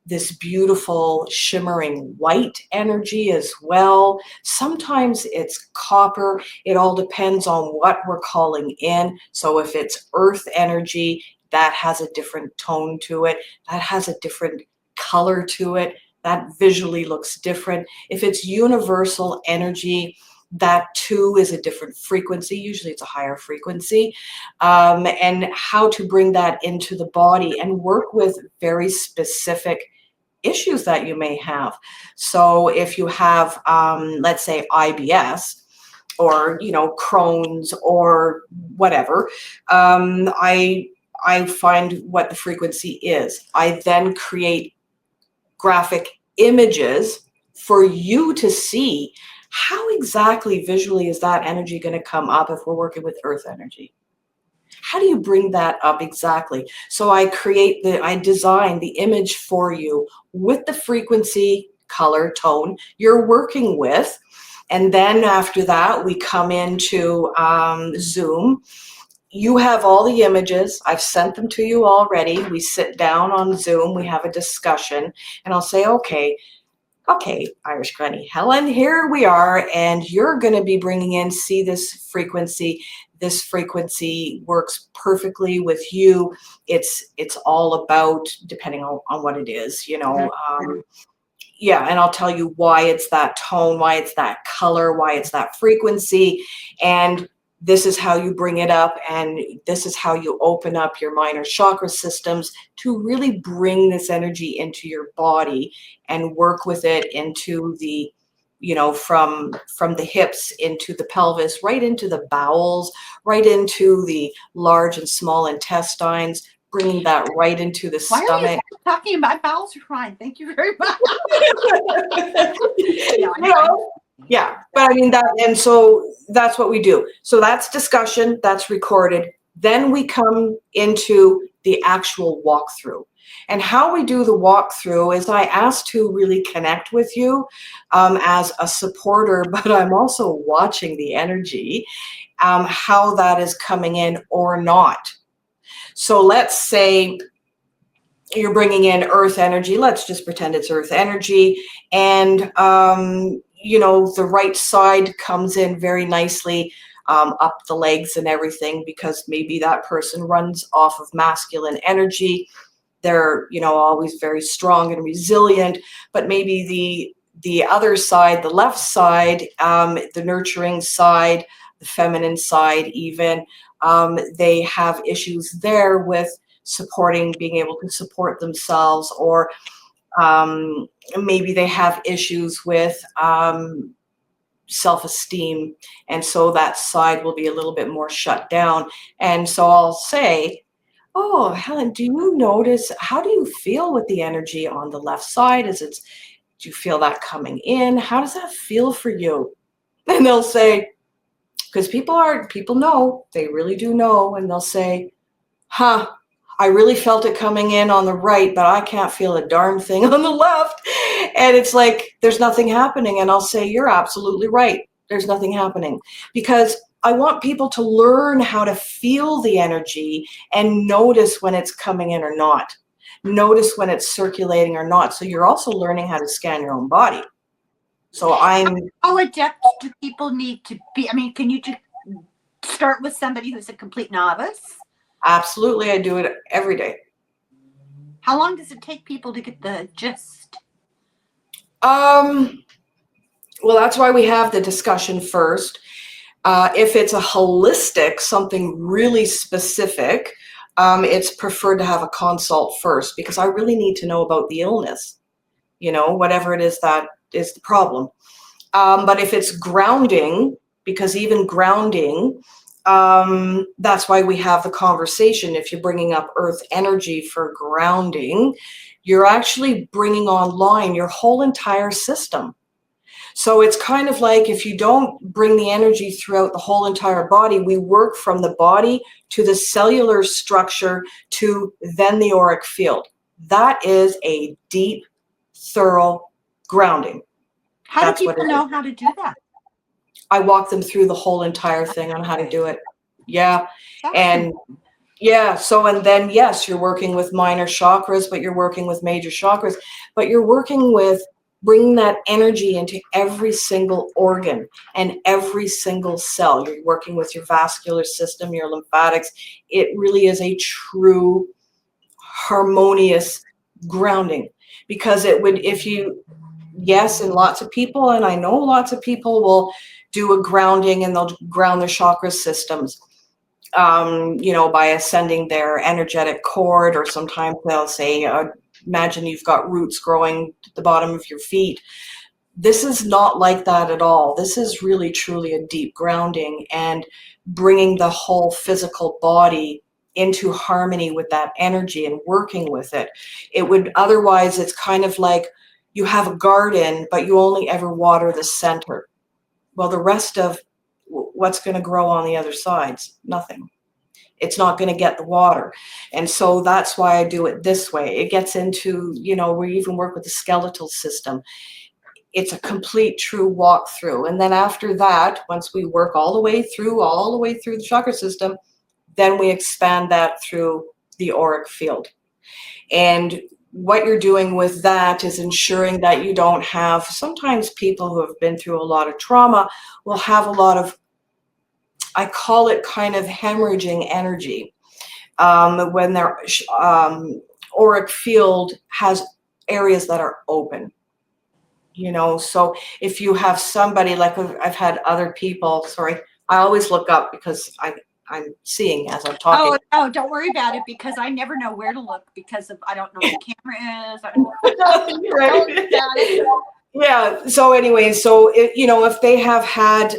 Speaker 2: this beautiful shimmering white energy as well. Sometimes it's copper. It all depends on what we're calling in. So if it's earth energy, that has a different tone to it. That has a different color to it. That visually looks different. If it's universal energy, that too is a different frequency. Usually it's a higher frequency. And how to bring that into the body and work with very specific issues that you may have. So if you have, let's say, IBS, or Crohn's or whatever, I find what the frequency is. I then create graphic images for you to see how exactly visually is that energy going to come up if we're working with earth energy. How do you bring that up exactly? So I design the image for you with the frequency, color, tone you're working with. And then after that, we come into Zoom. You have all the images. I've sent them to you already. We sit down on Zoom. We have a discussion. And I'll say, okay, Irish Granny Helen, here we are. And you're going to be bringing in, see this frequency. This frequency works perfectly with you. It's all about, depending on what it is, yeah, and I'll tell you why it's that tone, why it's that color, why it's that frequency, and this is how you bring it up, and this is how you open up your minor chakra systems to really bring this energy into your body and work with it into the, from the hips into the pelvis, right into the bowels, right into the large and small intestines, bringing that right into the
Speaker 1: Why are you
Speaker 2: stomach.
Speaker 1: talking about bowels are fine? Thank you very much.
Speaker 2: Yeah, but I mean that, and so that's what we do. So that's discussion, that's recorded. Then we come into the actual walkthrough. And how we do the walkthrough is I ask to really connect with you as a supporter, but I'm also watching the energy, how that is coming in or not. So let's say you're bringing in earth energy. Let's just pretend it's earth energy. And, the right side comes in very nicely up the legs and everything, because maybe that person runs off of masculine energy. They're, always very strong and resilient, but maybe the other side, the left side, the nurturing side, the feminine side even, they have issues there with being able to support themselves, or maybe they have issues with self-esteem, and so that side will be a little bit more shut down. And so I'll say, oh, Helen, do you notice, how do you feel with the energy on the left side? Do you feel that coming in? How does that feel for you? And they'll say, because people know, they really do know, and they'll say, I really felt it coming in on the right, but I can't feel a darn thing on the left. And it's like, there's nothing happening. And I'll say, you're absolutely right. There's nothing happening, because I want people to learn how to feel the energy and notice when it's coming in or not. Notice when it's circulating or not. So you're also learning how to scan your own body. So
Speaker 1: How adept do people need to be? I mean, can you just start with somebody who's a complete novice?
Speaker 2: Absolutely. I do it every day.
Speaker 1: How long does it take people to get the gist?
Speaker 2: Well, that's why we have the discussion first. If it's a holistic, something really specific, it's preferred to have a consult first, because I really need to know about the illness, whatever it is that is the problem. But if it's grounding, because even grounding, that's why we have the conversation. If you're bringing up earth energy for grounding, you're actually bringing online your whole entire system. So it's kind of like, if you don't bring the energy throughout the whole entire body, we work from the body to the cellular structure to then the auric field. That is a deep, thorough grounding.
Speaker 1: How
Speaker 2: That's
Speaker 1: do
Speaker 2: what
Speaker 1: people
Speaker 2: it
Speaker 1: know
Speaker 2: is.
Speaker 1: how to do that?
Speaker 2: I walk them through the whole entire thing on how to do it. Yeah.
Speaker 1: That's
Speaker 2: And yeah, so, and then yes, you're working with minor chakras, but you're working with major chakras, but you're working with bringing that energy into every single organ and every single cell. You're working with your vascular system, your lymphatics. It really is a true harmonious grounding, because it would, if you, yes, and lots of people, and I know lots of people will do a grounding and they'll ground their chakra systems, by ascending their energetic cord, or sometimes they'll say, imagine you've got roots growing at the bottom of your feet. This is not like that at all. This is really truly a deep grounding and bringing the whole physical body into harmony with that energy and working with it. It would, otherwise, it's kind of like you have a garden, but you only ever water the center. Well, the rest of what's going to grow on the other sides? Nothing. It's not going to get the water. And so that's why I do it this way. It gets into, we even work with the skeletal system. It's a complete true walkthrough. And then after that, once we work all the way through the chakra system, then we expand that through the auric field. And what you're doing with that is ensuring that you don't have, sometimes people who have been through a lot of trauma will have a lot of, I call it kind of hemorrhaging energy, when their auric field has areas that are open. So if you have somebody, like I've had other people, sorry, I always look up because I'm seeing as I'm talking.
Speaker 1: Oh, don't worry about it, because I never know where to look because I don't know where the camera is.
Speaker 2: Right. Yeah. So anyway, so if they have had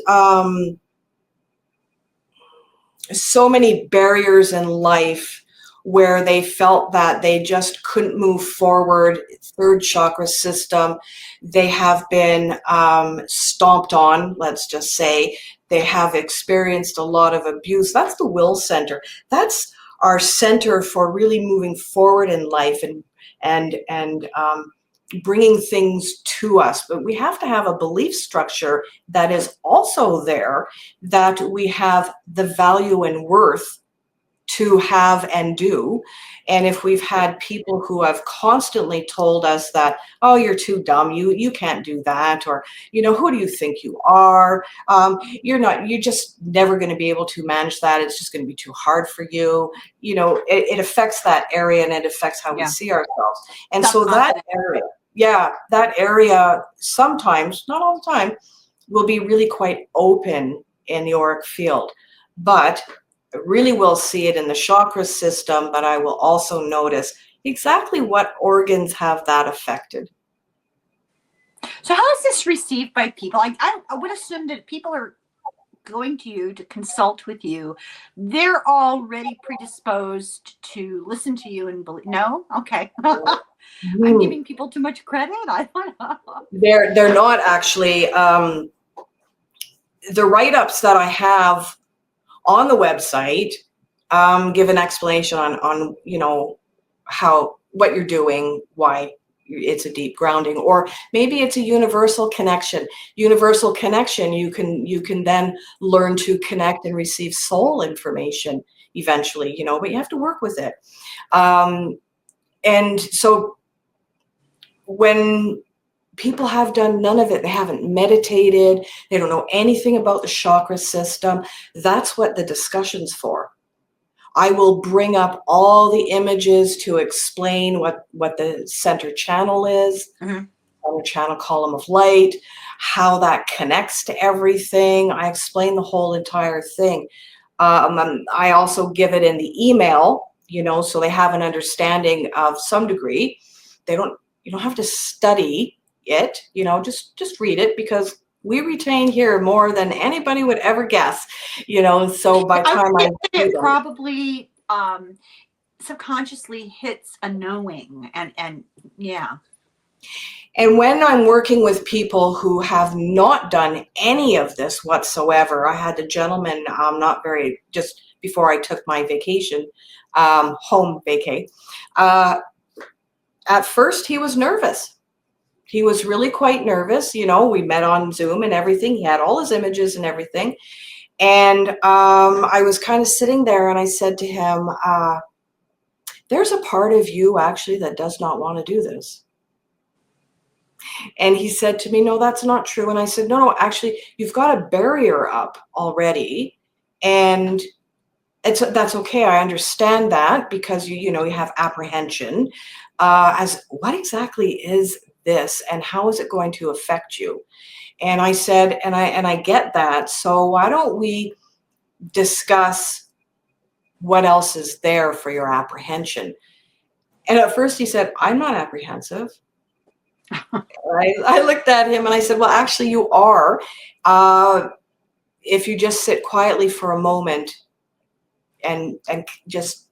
Speaker 2: so many barriers in life where they felt that they just couldn't move forward, third chakra system, they have been stomped on, let's just say. They have experienced a lot of abuse. That's the will center. That's our center for really moving forward in life and bringing things to us. But we have to have a belief structure that is also there, that we have the value and worth to have and do. And if we've had people who have constantly told us that, oh, you're too dumb, you can't do that, or who do you think you are, you're just never going to be able to manage that, it's just going to be too hard for you, it affects that area, and it affects how we see ourselves. And so that area sometimes, not all the time, will be really quite open in the auric field. But I really will see it in the chakra system, but I will also notice exactly what organs have that affected.
Speaker 1: So how is this received by people? I would assume that people are going to you to consult with you. They're already predisposed to listen to you and believe. No? Okay. I'm giving people too much credit. I don't know.
Speaker 2: They're not actually. The write-ups that I have on the website give an explanation on how, what you're doing, why it's a deep grounding, or maybe it's a universal connection. Universal connection, you can then learn to connect and receive soul information eventually, but you have to work with it. And so when people have done none of it, they haven't meditated, they don't know anything about the chakra system, that's what the discussion's for. I will bring up all the images to explain what the center channel is, center channel column of light, how that connects to everything. I explain the whole entire thing. I also give it in the email, so they have an understanding of some degree. You don't have to study it, just read it, because we retain here more than anybody would ever guess, so by the
Speaker 1: I would
Speaker 2: time I
Speaker 1: think that
Speaker 2: do
Speaker 1: it
Speaker 2: that.
Speaker 1: probably subconsciously hits a knowing, and yeah.
Speaker 2: And when I'm working with people who have not done any of this whatsoever, I had a gentleman just before I took my vacation, home vacay. At first, he was nervous. He was really quite nervous. We met on Zoom and everything. He had all his images and everything. And I was kind of sitting there and I said to him, there's a part of you actually that does not want to do this. And he said to me, no, that's not true. And I said, no, actually, you've got a barrier up already. And that's okay. I understand that, because you have apprehension as what exactly is this and how is it going to affect you? And I said, and I get that. So why don't we discuss what else is there for your apprehension? And at first he said, I'm not apprehensive. I looked at him and I said, well, actually you are. If you just sit quietly for a moment and just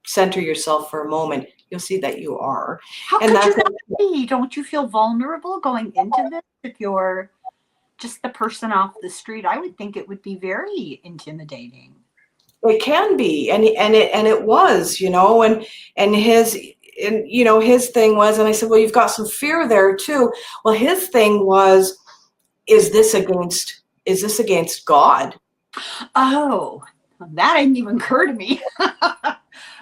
Speaker 2: center yourself for a moment, you'll see that you are.
Speaker 1: How
Speaker 2: And
Speaker 1: could you
Speaker 2: that's
Speaker 1: not be? Don't you feel vulnerable going into this if you're just the person off the street? I would think it would be very intimidating.
Speaker 2: it can be, and it was, his thing was, and I said, well, you've got some fear there too. Well, his thing was, is this against God?
Speaker 1: Oh, that didn't even occur to me.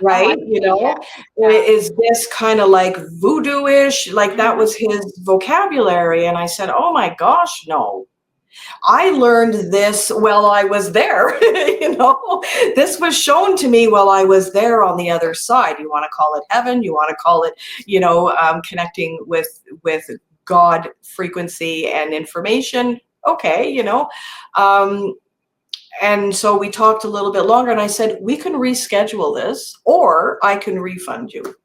Speaker 2: Right?
Speaker 1: Yeah.
Speaker 2: Is this kind of like voodoo-ish? Like that was his vocabulary. And I said, oh my gosh, no. I learned this while I was there. This was shown to me while I was there on the other side. You want to call it heaven, you want to call it, connecting with God frequency and information. Okay, and so we talked a little bit longer and I said, we can reschedule this or I can refund you.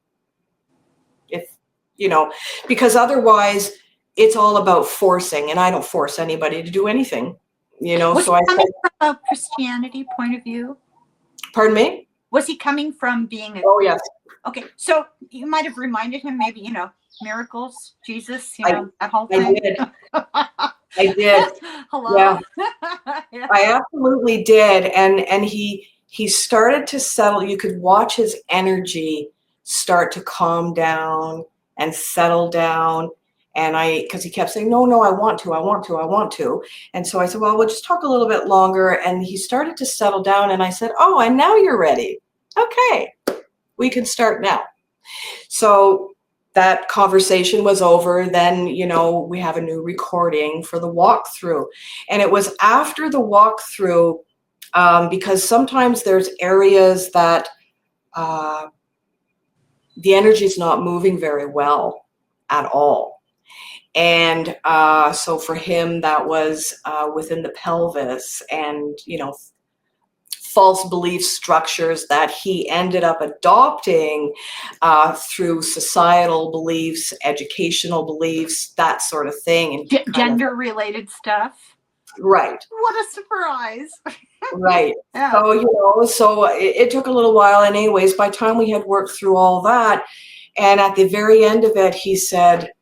Speaker 2: Because otherwise it's all about forcing, and I don't force anybody to do anything,
Speaker 1: Was
Speaker 2: so
Speaker 1: he
Speaker 2: I
Speaker 1: coming
Speaker 2: said,
Speaker 1: from a Christianity point of view?
Speaker 2: pardon me?
Speaker 1: Was he coming from being a...
Speaker 2: Oh, yes.
Speaker 1: Okay, so you might have reminded him, maybe, miracles, Jesus,
Speaker 2: I
Speaker 1: that whole thing.
Speaker 2: did. I did.
Speaker 1: Hello.
Speaker 2: Yeah.
Speaker 1: Yeah.
Speaker 2: I absolutely did. And he started to settle. You could watch his energy start to calm down and settle down. And because he kept saying, no, I want to. And so I said, well, we'll just talk a little bit longer. And he started to settle down. And I said, oh, and now you're ready. Okay, we can start now. So that conversation was over. Then, we have a new recording for the walkthrough. And it was after the walkthrough, because sometimes there's areas that the energy is not moving very well at all. And so for him, that was within the pelvis and, false belief structures that he ended up adopting through societal beliefs, educational beliefs, that sort of thing. And
Speaker 1: Gender-related stuff.
Speaker 2: Right.
Speaker 1: What a surprise.
Speaker 2: Right.
Speaker 1: Yeah.
Speaker 2: So, it took a little while. And anyways, by the time we had worked through all that, and at the very end of it, he said,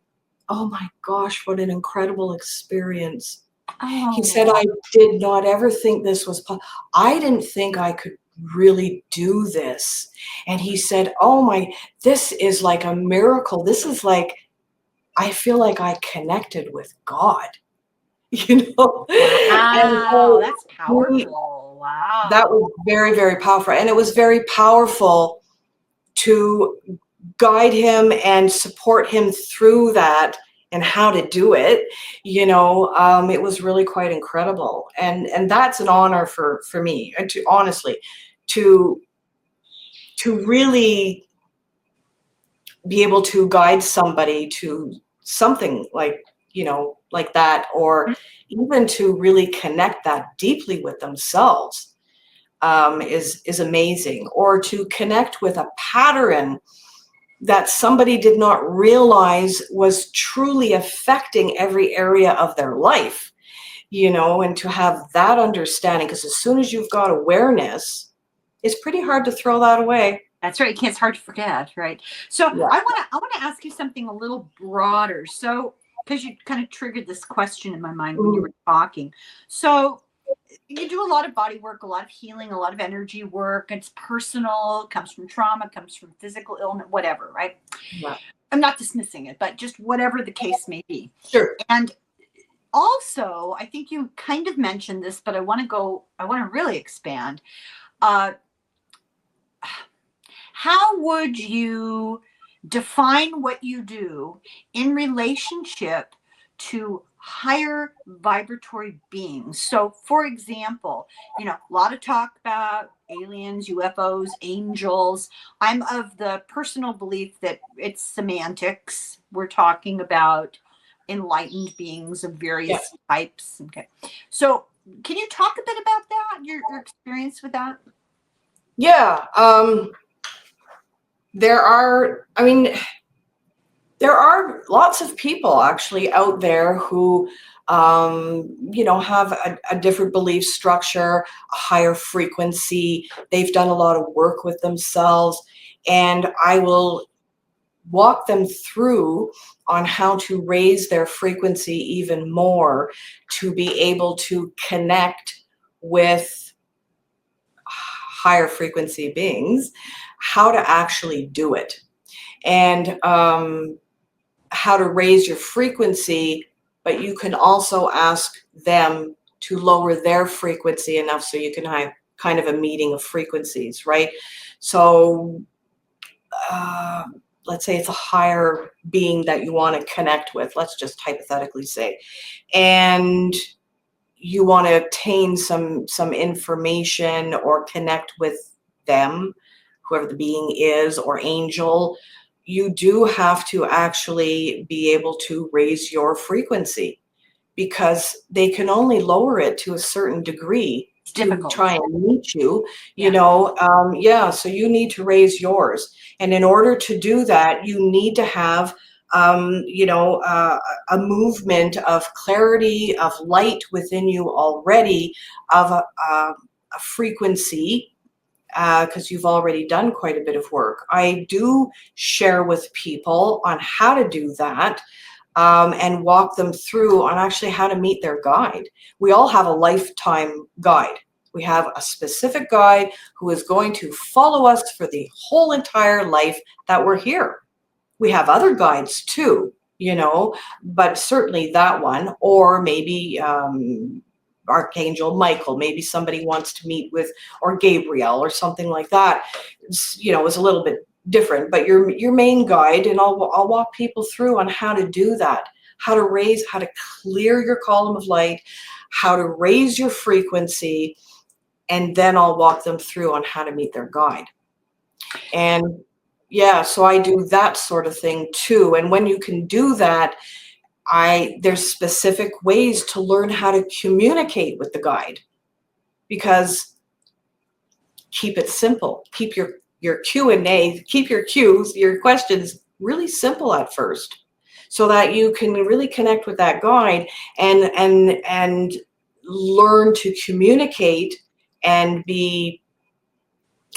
Speaker 2: oh my gosh, what an incredible experience.
Speaker 1: Oh.
Speaker 2: He said, I did not ever think this was possible. I didn't think I could really do this. And he said, this is like a miracle. This is like, I feel like I connected with God.
Speaker 1: Wow,
Speaker 2: And so
Speaker 1: that's powerful. Wow.
Speaker 2: That was very, very powerful. And it was very powerful to guide him and support him through that and how to do it. It was really quite incredible. And that's an honor for me, and to really be able to guide somebody to something like, like that, or even to really connect that deeply with themselves is amazing, or to connect with a pattern that somebody did not realize was truly affecting every area of their life, and to have that understanding, because as soon as you've got awareness, it's pretty hard to throw that away.
Speaker 1: That's right. It's hard to forget, right? So
Speaker 2: Yeah.
Speaker 1: I want to ask you something a little broader. So, because you kind of triggered this question in my mind when you were talking. So you do a lot of body work, a lot of healing, a lot of energy work. It's personal, it comes from trauma, comes from physical illness, whatever, right?
Speaker 2: Yeah.
Speaker 1: I'm not dismissing it, but just whatever the case may be.
Speaker 2: Sure.
Speaker 1: And also, I think you kind of mentioned this, but I want to really expand. How would you define what you do in relationship to higher vibratory beings? So, for example, a lot of talk about aliens, UFOs, angels. I'm of the personal belief that it's semantics. We're talking about enlightened beings of various types. Okay. So, can you talk a bit about that, your experience with that?
Speaker 2: Yeah. There are lots of people actually out there who, have a different belief structure, a higher frequency. They've done a lot of work with themselves, and I will walk them through on how to raise their frequency even more to be able to connect with higher frequency beings, how to actually do it. And how to raise your frequency, but you can also ask them to lower their frequency enough so you can have kind of a meeting of frequencies, right? So let's say it's a higher being that you want to connect with, let's just hypothetically say, and you want to obtain some information or connect with them, whoever the being is, or angel. You do have to actually be able to raise your frequency, because they can only lower it to a certain degree to try and meet you, so you need to raise yours. And in order to do that, you need to have a movement of clarity, of light within you already, of a frequency, because you've already done quite a bit of work. I do share with people on how to do that, and walk them through on actually how to meet their guide. We all have a lifetime guide. We have a specific guide who is going to follow us for the whole entire life that we're here. We have other guides too, but certainly that one, or maybe Archangel Michael, maybe somebody wants to meet with, or Gabriel or something like that, is a little bit different, but your main guide, and I'll walk people through on how to do that, how to clear your column of light, how to raise your frequency, and then I'll walk them through on how to meet their guide. And so I do that sort of thing too. And when you can do that, there's specific ways to learn how to communicate with the guide, because keep it simple. Keep your Q&A, keep your cues, your questions really simple at first, so that you can really connect with that guide and learn to communicate and be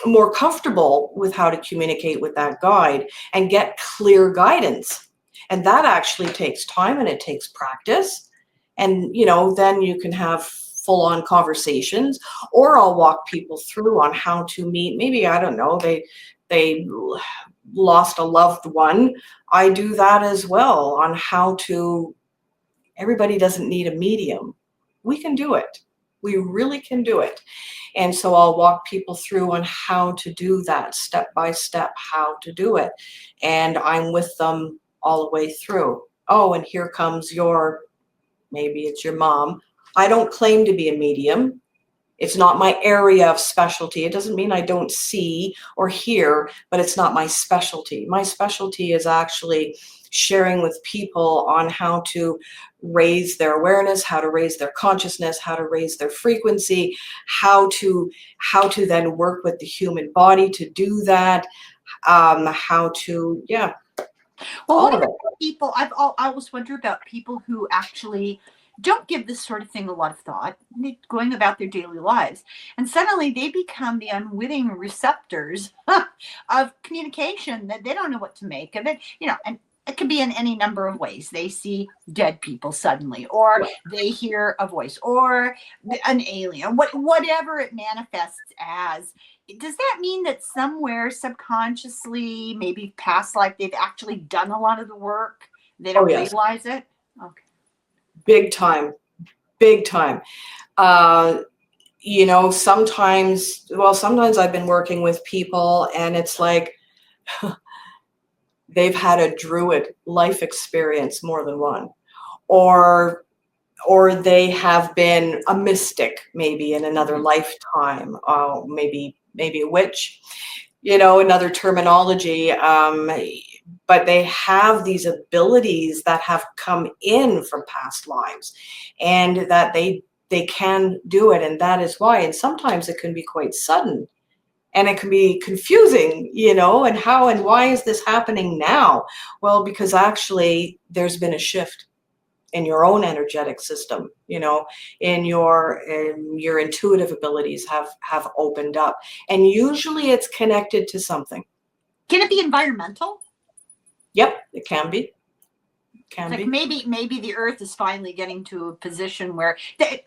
Speaker 2: more comfortable with how to communicate with that guide and get clear guidance. And that actually takes time and it takes practice. And, then you can have full-on conversations, or I'll walk people through on how to meet. Maybe, I don't know, they lost a loved one. I do that as well, on how to. Everybody doesn't need a medium. We can do it. We really can do it. And so I'll walk people through on how to do that, step by step, how to do it. And I'm with them all the way through. Oh, and here comes maybe it's your mom. I don't claim to be a medium. It's not my area of specialty. It doesn't mean I don't see or hear, but it's not my specialty. My specialty is actually sharing with people on how to raise their awareness, how to raise their consciousness, how to raise their frequency, how to then work with the human body to do that, how to, yeah,
Speaker 1: Well,
Speaker 2: all
Speaker 1: what
Speaker 2: of it.
Speaker 1: about people? I always wonder about people who actually don't give this sort of thing a lot of thought, going about their daily lives, and suddenly they become the unwitting receptors of communication that they don't know what to make of it. And it could be in any number of ways. They see dead people suddenly, or they hear a voice, or an alien, whatever it manifests as. Does that mean that somewhere subconsciously, maybe past life, they've actually done a lot of the work? They
Speaker 2: Oh
Speaker 1: don't
Speaker 2: yes,
Speaker 1: realize it? Okay.
Speaker 2: big time, big time. Uh, sometimes I've been working with people and it's like they've had a druid life experience, more than one, or they have been a mystic maybe in another lifetime, maybe a witch, another terminology. But they have these abilities that have come in from past lives, and that they can do it, and that is why. And sometimes it can be quite sudden, and it can be confusing, and how and why is this happening now? Well, because actually there's been a shift in your own energetic system, in your intuitive abilities have opened up, and usually it's connected to something.
Speaker 1: Can it be environmental?
Speaker 2: Yep, it can be.
Speaker 1: It's like maybe the earth is finally getting to a position where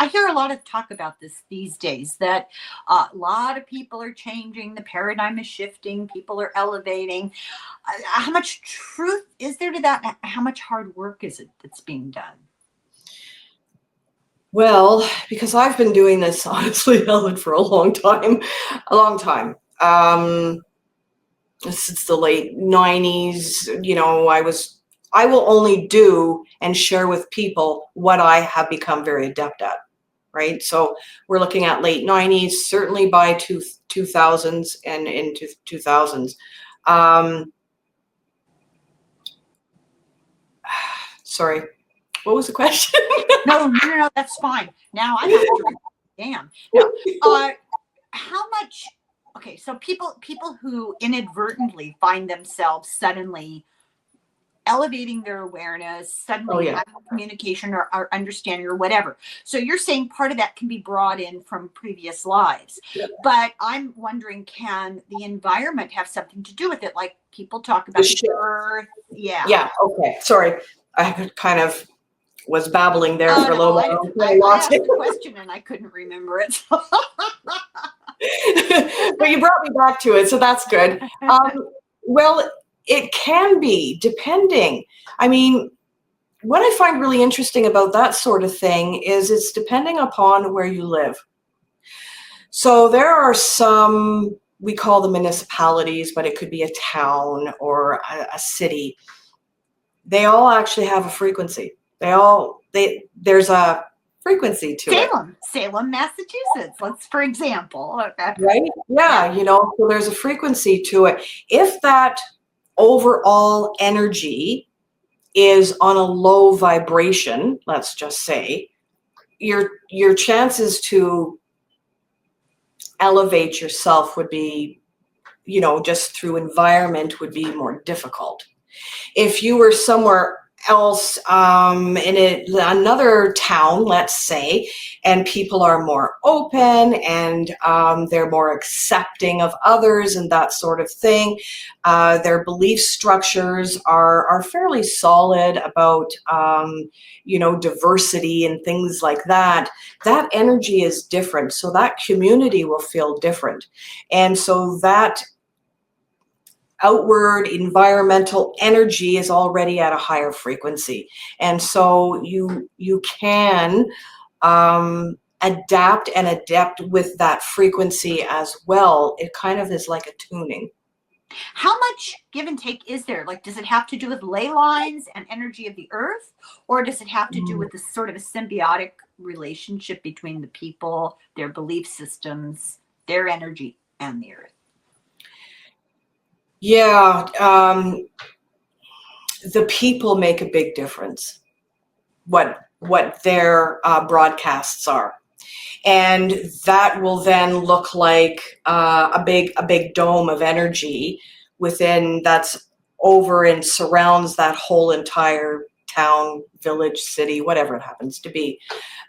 Speaker 1: I hear a lot of talk about this these days, that a lot of people are changing, the paradigm is shifting, people are elevating. How much truth is there to that? How much hard work is it that's being done?
Speaker 2: Well, because I've been doing this, honestly, Helen, for a long time, since the late 90s. I will only do and share with people what I have become very adept at, right? So we're looking at late 90s, certainly by 2000s and into 2000s. Sorry, what was the question?
Speaker 1: No, that's fine. Now I have to. Damn. No. How much? Okay, so people who inadvertently find themselves suddenly elevating their awareness, suddenly having communication or understanding or whatever. So you're saying part of that can be brought in from previous lives.
Speaker 2: Yep.
Speaker 1: But I'm wondering, can the environment have something to do with it? Like people talk about the earth. Yeah.
Speaker 2: Yeah. Okay. Sorry. I kind of was babbling there for a little while.
Speaker 1: I asked a question and I couldn't remember it.
Speaker 2: But you brought me back to it, so that's good. Well, it can be, depending. I mean, what I find really interesting about that sort of thing is it's depending upon where you live. So there are some, we call them municipalities, but it could be a town or a city. They all actually have a frequency. There's a frequency to it.
Speaker 1: Salem, Massachusetts, for example.
Speaker 2: Right? Yeah, so there's a frequency to it. If that overall energy is on a low vibration, let's just say, your chances to elevate yourself would be, just through environment, would be more difficult. If you were somewhere else, in another town, let's say, and people are more open and they're more accepting of others and that sort of thing, their belief structures are fairly solid about diversity and things like that, that energy is different, so that community will feel different. And so that outward environmental energy is already at a higher frequency, and so you can adapt and adept with that frequency as well. It kind of is like a tuning.
Speaker 1: How much give and take is there? Like, does it have to do with ley lines and energy of the earth, or does it have to do with this sort of a symbiotic relationship between the people, their belief systems, their energy, and the earth?
Speaker 2: Yeah, the people make a big difference, what their broadcasts are. And that will then look like a big dome of energy that's over and surrounds that whole entire town, village, city, whatever it happens to be.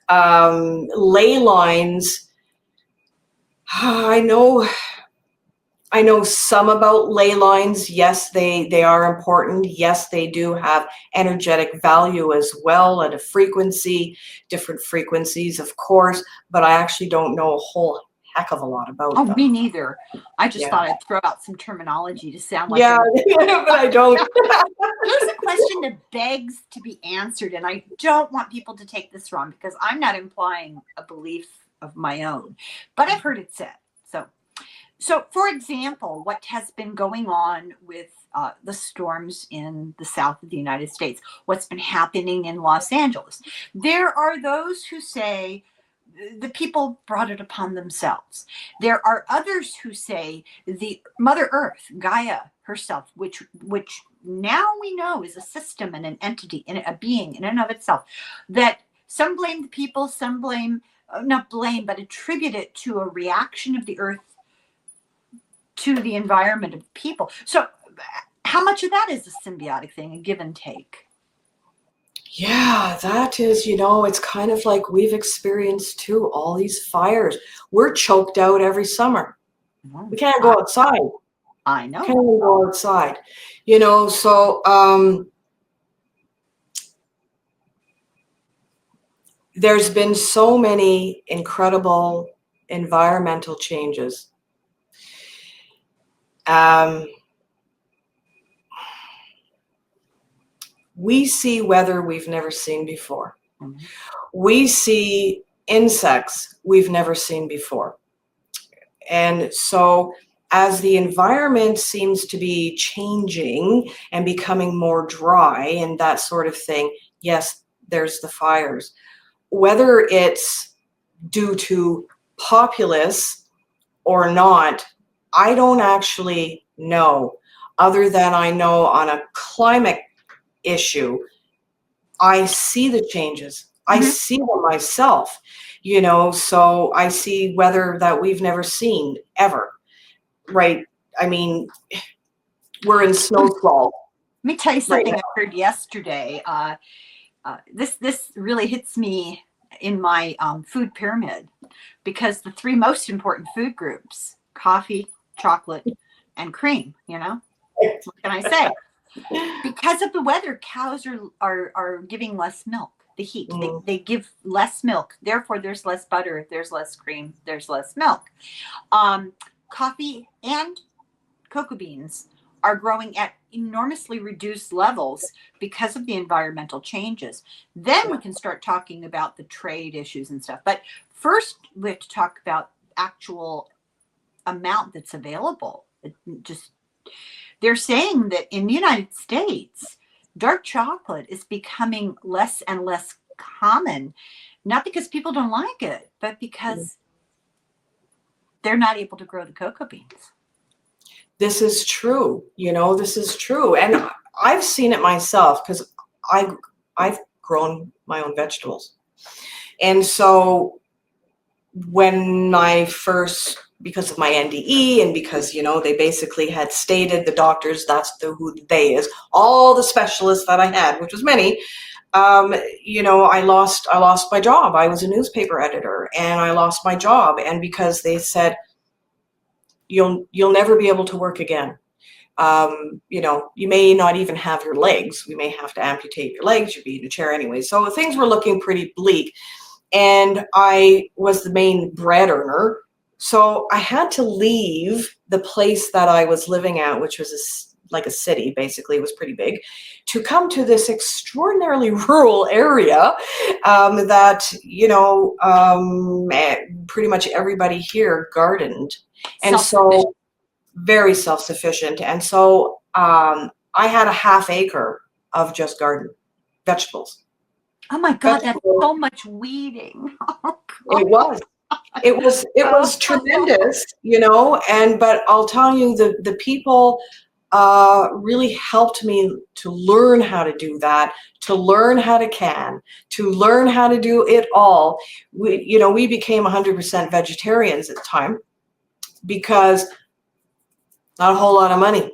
Speaker 2: Ley lines, I know some about ley lines. Yes, they are important. Yes, they do have energetic value as well at a frequency, different frequencies, of course, but I actually don't know a whole heck of a lot about them.
Speaker 1: Me neither. I just
Speaker 2: Yeah.
Speaker 1: thought I'd throw out some terminology to sound like
Speaker 2: Yeah, but I don't.
Speaker 1: Here's a question that begs to be answered, and I don't want people to take this wrong because I'm not implying a belief of my own, but I've heard it said. So, for example, what has been going on with the storms in the south of the United States, what's been happening in Los Angeles, there are those who say the people brought it upon themselves. There are others who say the Mother Earth, Gaia herself, which now we know is a system and an entity and a being in and of itself, that some blame the people, some not blame, but attribute it to a reaction of the earth to the environment of people. So how much of that is a symbiotic thing, a give and take?
Speaker 2: Yeah, that is, it's kind of like we've experienced too, all these fires. We're choked out every summer. We can't go outside.
Speaker 1: I know.
Speaker 2: Can't even go outside. So there's been so many incredible environmental changes. We see weather we've never seen before. Mm-hmm. We see insects we've never seen before. And so as the environment seems to be changing and becoming more dry and that sort of thing, yes, there's the fires. Whether it's due to populace or not, I don't actually know, other than I know on a climate issue, I see the changes. Mm-hmm. I see them myself, so I see weather that we've never seen ever, right? I mean, we're in snowfall.
Speaker 1: Let me tell you something I heard yesterday. This really hits me in my food pyramid, because the three most important food groups, coffee, chocolate, and cream, what can I say? Because of the weather, cows are giving less milk. The heat, they give less milk. Therefore, there's less butter. There's less cream. There's less milk. Coffee and cocoa beans are growing at enormously reduced levels because of the environmental changes. Then we can start talking about the trade issues and stuff. But first, we have to talk about actual amount that's available. They're saying that in the United States, dark chocolate is becoming less and less common, not because people don't like it, but because they're not able to grow the cocoa beans.
Speaker 2: This is true. This is true. And I've seen it myself because I've grown my own vegetables. And so when I first, because of my NDE and because, they basically had stated, the doctors, that's who they is, all the specialists that I had, which was many, I lost my job. I was a newspaper editor and I lost my job. And because they said, you'll never be able to work again. You may not even have your legs. We may have to amputate your legs. You'd be in a chair anyway. So things were looking pretty bleak. And I was the main bread earner. So I had to leave the place that I was living at, which was like a city, basically. It was pretty big, to come to this extraordinarily rural area that, pretty much everybody here gardened. And so very self-sufficient. And so I had a half acre of just garden vegetables.
Speaker 1: Oh my God, that's so much weeding. Oh,
Speaker 2: It was tremendous, but I'll tell you, the people really helped me to learn how to do that, to learn how to can, to learn how to do it all. We became 100% vegetarians at the time because not a whole lot of money.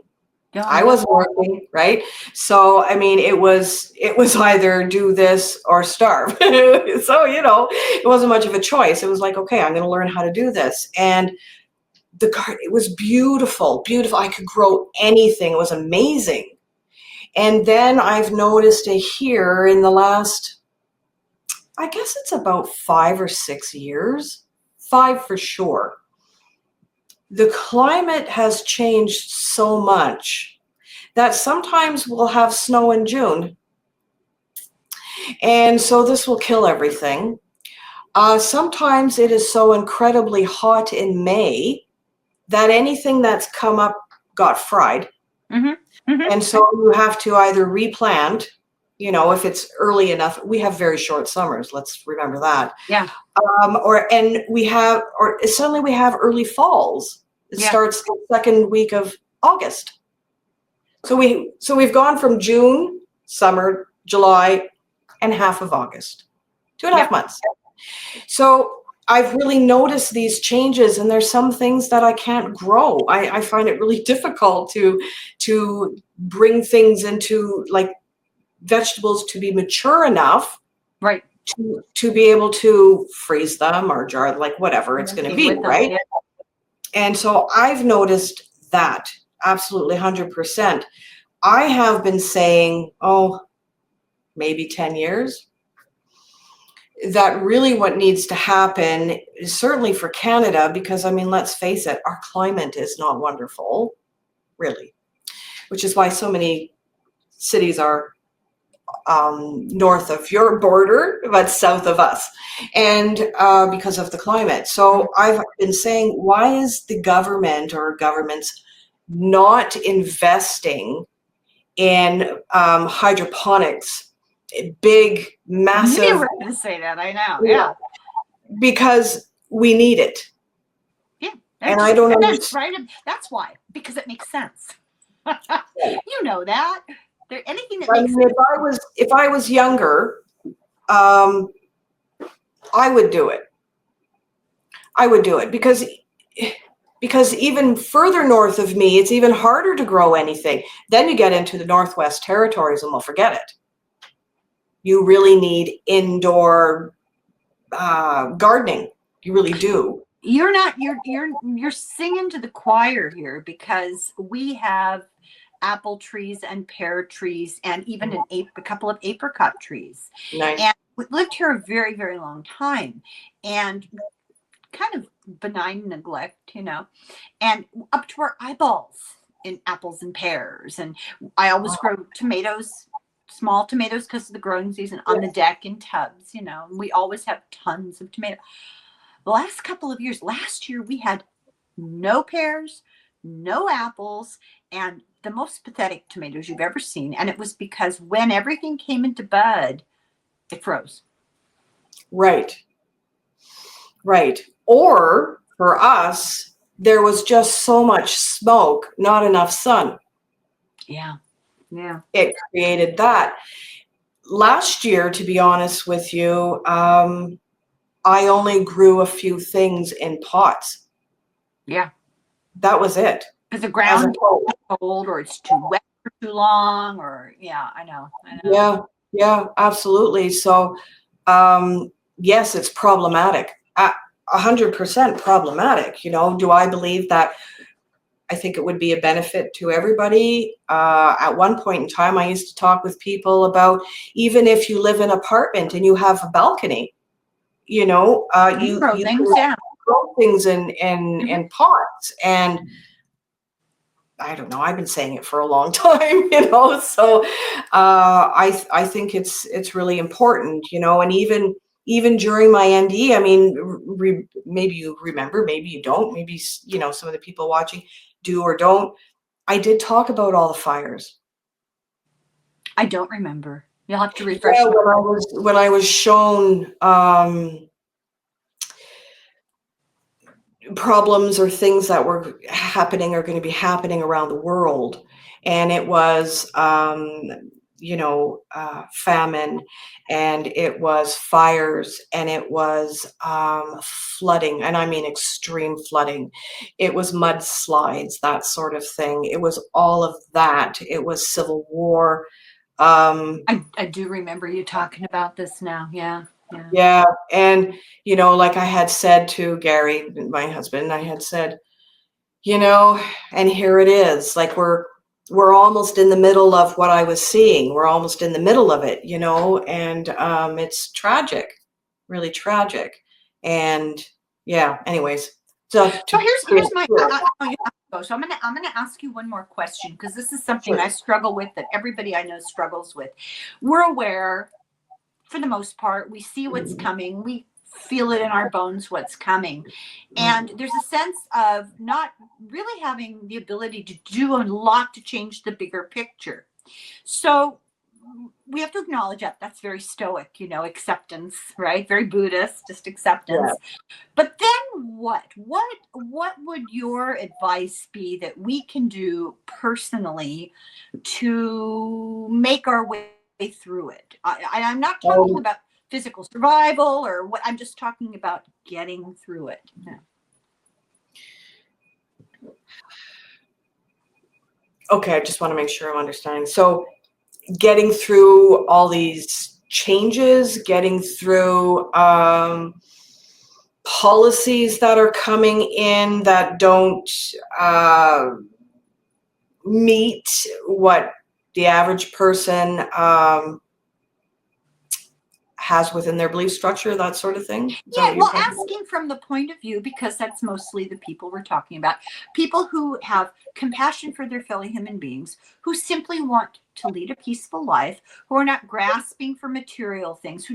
Speaker 2: I wasn't working, right? So, I mean, it was either do this or starve. So, it wasn't much of a choice. It was like, okay, I'm going to learn how to do this. And the garden, it was beautiful, beautiful. I could grow anything. It was amazing. And then I've noticed it here in the last, I guess it's about 5 or 6 years, 5 for sure. The climate has changed so much that sometimes we'll have snow in June. And so this will kill everything. Sometimes it is so incredibly hot in May that anything that's come up got fried.
Speaker 1: Mm-hmm. Mm-hmm.
Speaker 2: And so you have to either replant, if it's early enough. We have very short summers. Let's remember that.
Speaker 1: Yeah.
Speaker 2: Or suddenly we have early falls. It starts the second week of August. So we've gone from June, summer, July, and half of August, 2.5 months. So I've really noticed these changes, and there's some things that I can't grow. I find it really difficult to bring things into, like, vegetables to be mature enough,
Speaker 1: right,
Speaker 2: to be able to freeze them or jar, like whatever it's going to be, right? And so I've noticed that absolutely 100%. I have been saying, maybe 10 years, that really what needs to happen is certainly for Canada, because, I mean, let's face it, our climate is not wonderful, really, which is why so many cities are north of your border, but south of us, and because of the climate. So I've been saying, why is the government or governments not investing in hydroponics, big, massive?
Speaker 1: You were going to say that, I know. Yeah.
Speaker 2: Because we need it.
Speaker 1: Yeah.
Speaker 2: And I don't
Speaker 1: understand. Right? That's why, because it makes sense. You know that. Anything that makes sense.
Speaker 2: If I was younger, I would do it. I would do it because even further north of me, it's even harder to grow anything. Then you get into the Northwest Territories and we'll forget it. You really need indoor gardening. You really do.
Speaker 1: You're singing to the choir here, because we have apple trees and pear trees and even a couple of apricot trees.
Speaker 2: Nice.
Speaker 1: And we lived here a very, very long time, and kind of benign neglect, and up to our eyeballs in apples and pears. And I always grow tomatoes, small tomatoes, because of the growing season, on the deck in tubs, and we always have tons of tomatoes. The last couple of years, last year we had no pears, no apples, and the most pathetic tomatoes you've ever seen. And it was because when everything came into bud, it froze.
Speaker 2: Right. Or for us, there was just so much smoke, not enough sun.
Speaker 1: Yeah.
Speaker 2: It created that. Last year, to be honest with you, I only grew a few things in pots.
Speaker 1: Yeah.
Speaker 2: That was it.
Speaker 1: Because the ground is cold, or it's too wet for too long, or I know.
Speaker 2: Yeah, absolutely. So, yes, it's problematic. 100% problematic. Do I believe that? I think it would be a benefit to everybody. At one point in time, I used to talk with people about, even if you live in an apartment and you have a balcony, you
Speaker 1: grow things
Speaker 2: in pots. And I don't know, I've been saying it for a long time, so I think it's really important, and even during my ND, I mean, maybe you remember, maybe you don't, maybe some of the people watching do or don't. I did talk about all the fires.
Speaker 1: I don't remember. You'll have to refresh me.
Speaker 2: When I was shown problems or things that were happening or going to be happening around the world. And it was, famine, and it was fires, and it was flooding, and I mean extreme flooding. It was mudslides, that sort of thing. It was all of that. It was civil war.
Speaker 1: I do remember you talking about this now. Yeah. Yeah.
Speaker 2: Yeah. And, like I had said to Gary, my husband, I had said, and here it is, like we're almost in the middle of what I was seeing. We're almost in the middle of it, and it's tragic, really tragic. And yeah, anyways. So
Speaker 1: here's my you have to go. So I'm gonna ask you one more question, because this is something
Speaker 2: Sure.
Speaker 1: I struggle with, that everybody I know struggles with. We're aware, for the most part, we see what's coming. We feel it in our bones what's coming. And there's a sense of not really having the ability to do a lot to change the bigger picture. So we have to acknowledge that that's very stoic, acceptance, right? Very Buddhist, just acceptance.
Speaker 2: Yeah.
Speaker 1: But then what would your advice be that we can do personally to make our way through it? I'm not talking about physical survival or what. I'm just talking about getting through it. Yeah.
Speaker 2: Okay, I just want to make sure I'm understanding. So getting through all these changes, getting through policies that are coming in that don't meet what the average person has within their belief structure, that sort of thing.
Speaker 1: Yeah, well, asking from the point of view, because that's mostly the people we're talking about, people who have compassion for their fellow human beings, who simply want to lead a peaceful life, who are not grasping for material things,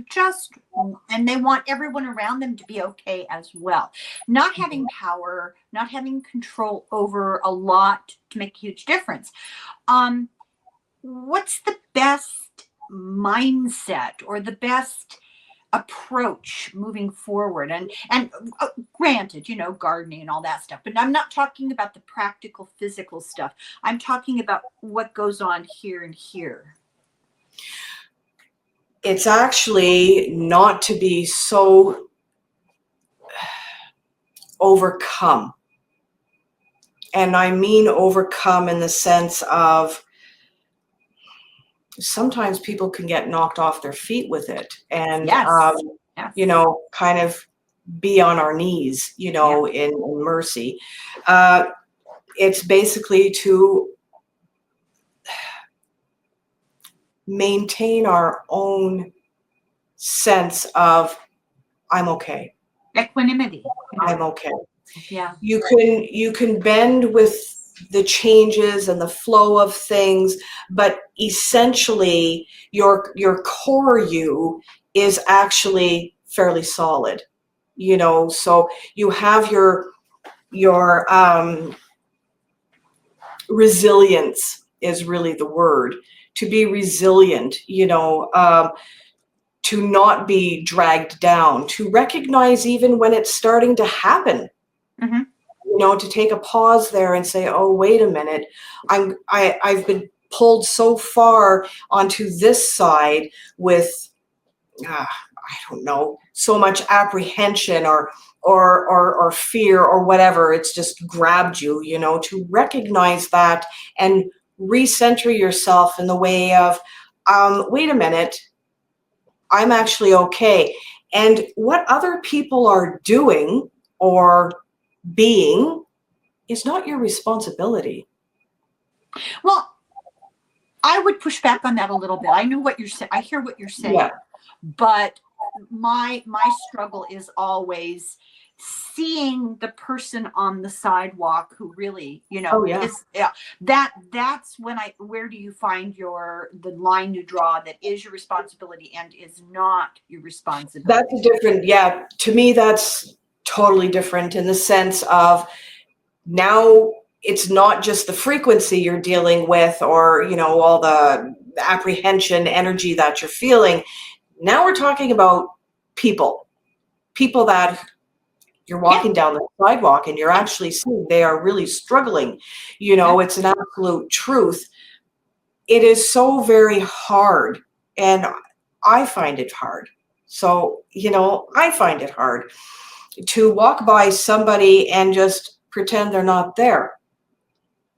Speaker 1: and they want everyone around them to be okay as well. Not having power, not having control over a lot to make a huge difference. What's the best mindset or the best approach moving forward? And granted, gardening and all that stuff, but I'm not talking about the practical physical stuff. I'm talking about what goes on here and here.
Speaker 2: It's actually not to be so overcome. And I mean overcome in the sense of sometimes people can get knocked off their feet with it, and
Speaker 1: Yes.
Speaker 2: kind of be on our knees, in mercy. It's basically to maintain our own sense of I'm okay.
Speaker 1: Equanimity.
Speaker 2: I'm okay.
Speaker 1: Yeah.
Speaker 2: You can bend with the changes and the flow of things, but essentially your core you is actually fairly solid, so you have your resilience is really the word, to be resilient, to not be dragged down, to recognize even when it's starting to happen.
Speaker 1: Mm-hmm.
Speaker 2: To take a pause there and say, oh, wait a minute, I've been pulled so far onto this side with, I don't know, so much apprehension or fear or whatever. It's just grabbed you, to recognize that and recenter yourself in the way of, wait a minute, I'm actually okay. And what other people are doing or being is not your responsibility.
Speaker 1: Well, I would push back on that a little bit. I hear what you're saying, yeah. But my struggle is always seeing the person on the sidewalk who really, that's when where do you find the line you draw that is your responsibility and is not your responsibility?
Speaker 2: That's different. Yeah. To me, that's totally different in the sense of now it's not just the frequency you're dealing with or, all the apprehension energy that you're feeling. Now we're talking about people that You're
Speaker 1: Yeah.
Speaker 2: walking down the sidewalk and you're actually seeing they are really struggling.
Speaker 1: Yeah.
Speaker 2: It's an absolute truth. It is so very hard, and I find it hard. So, I find it hard to walk by somebody and just pretend they're not there.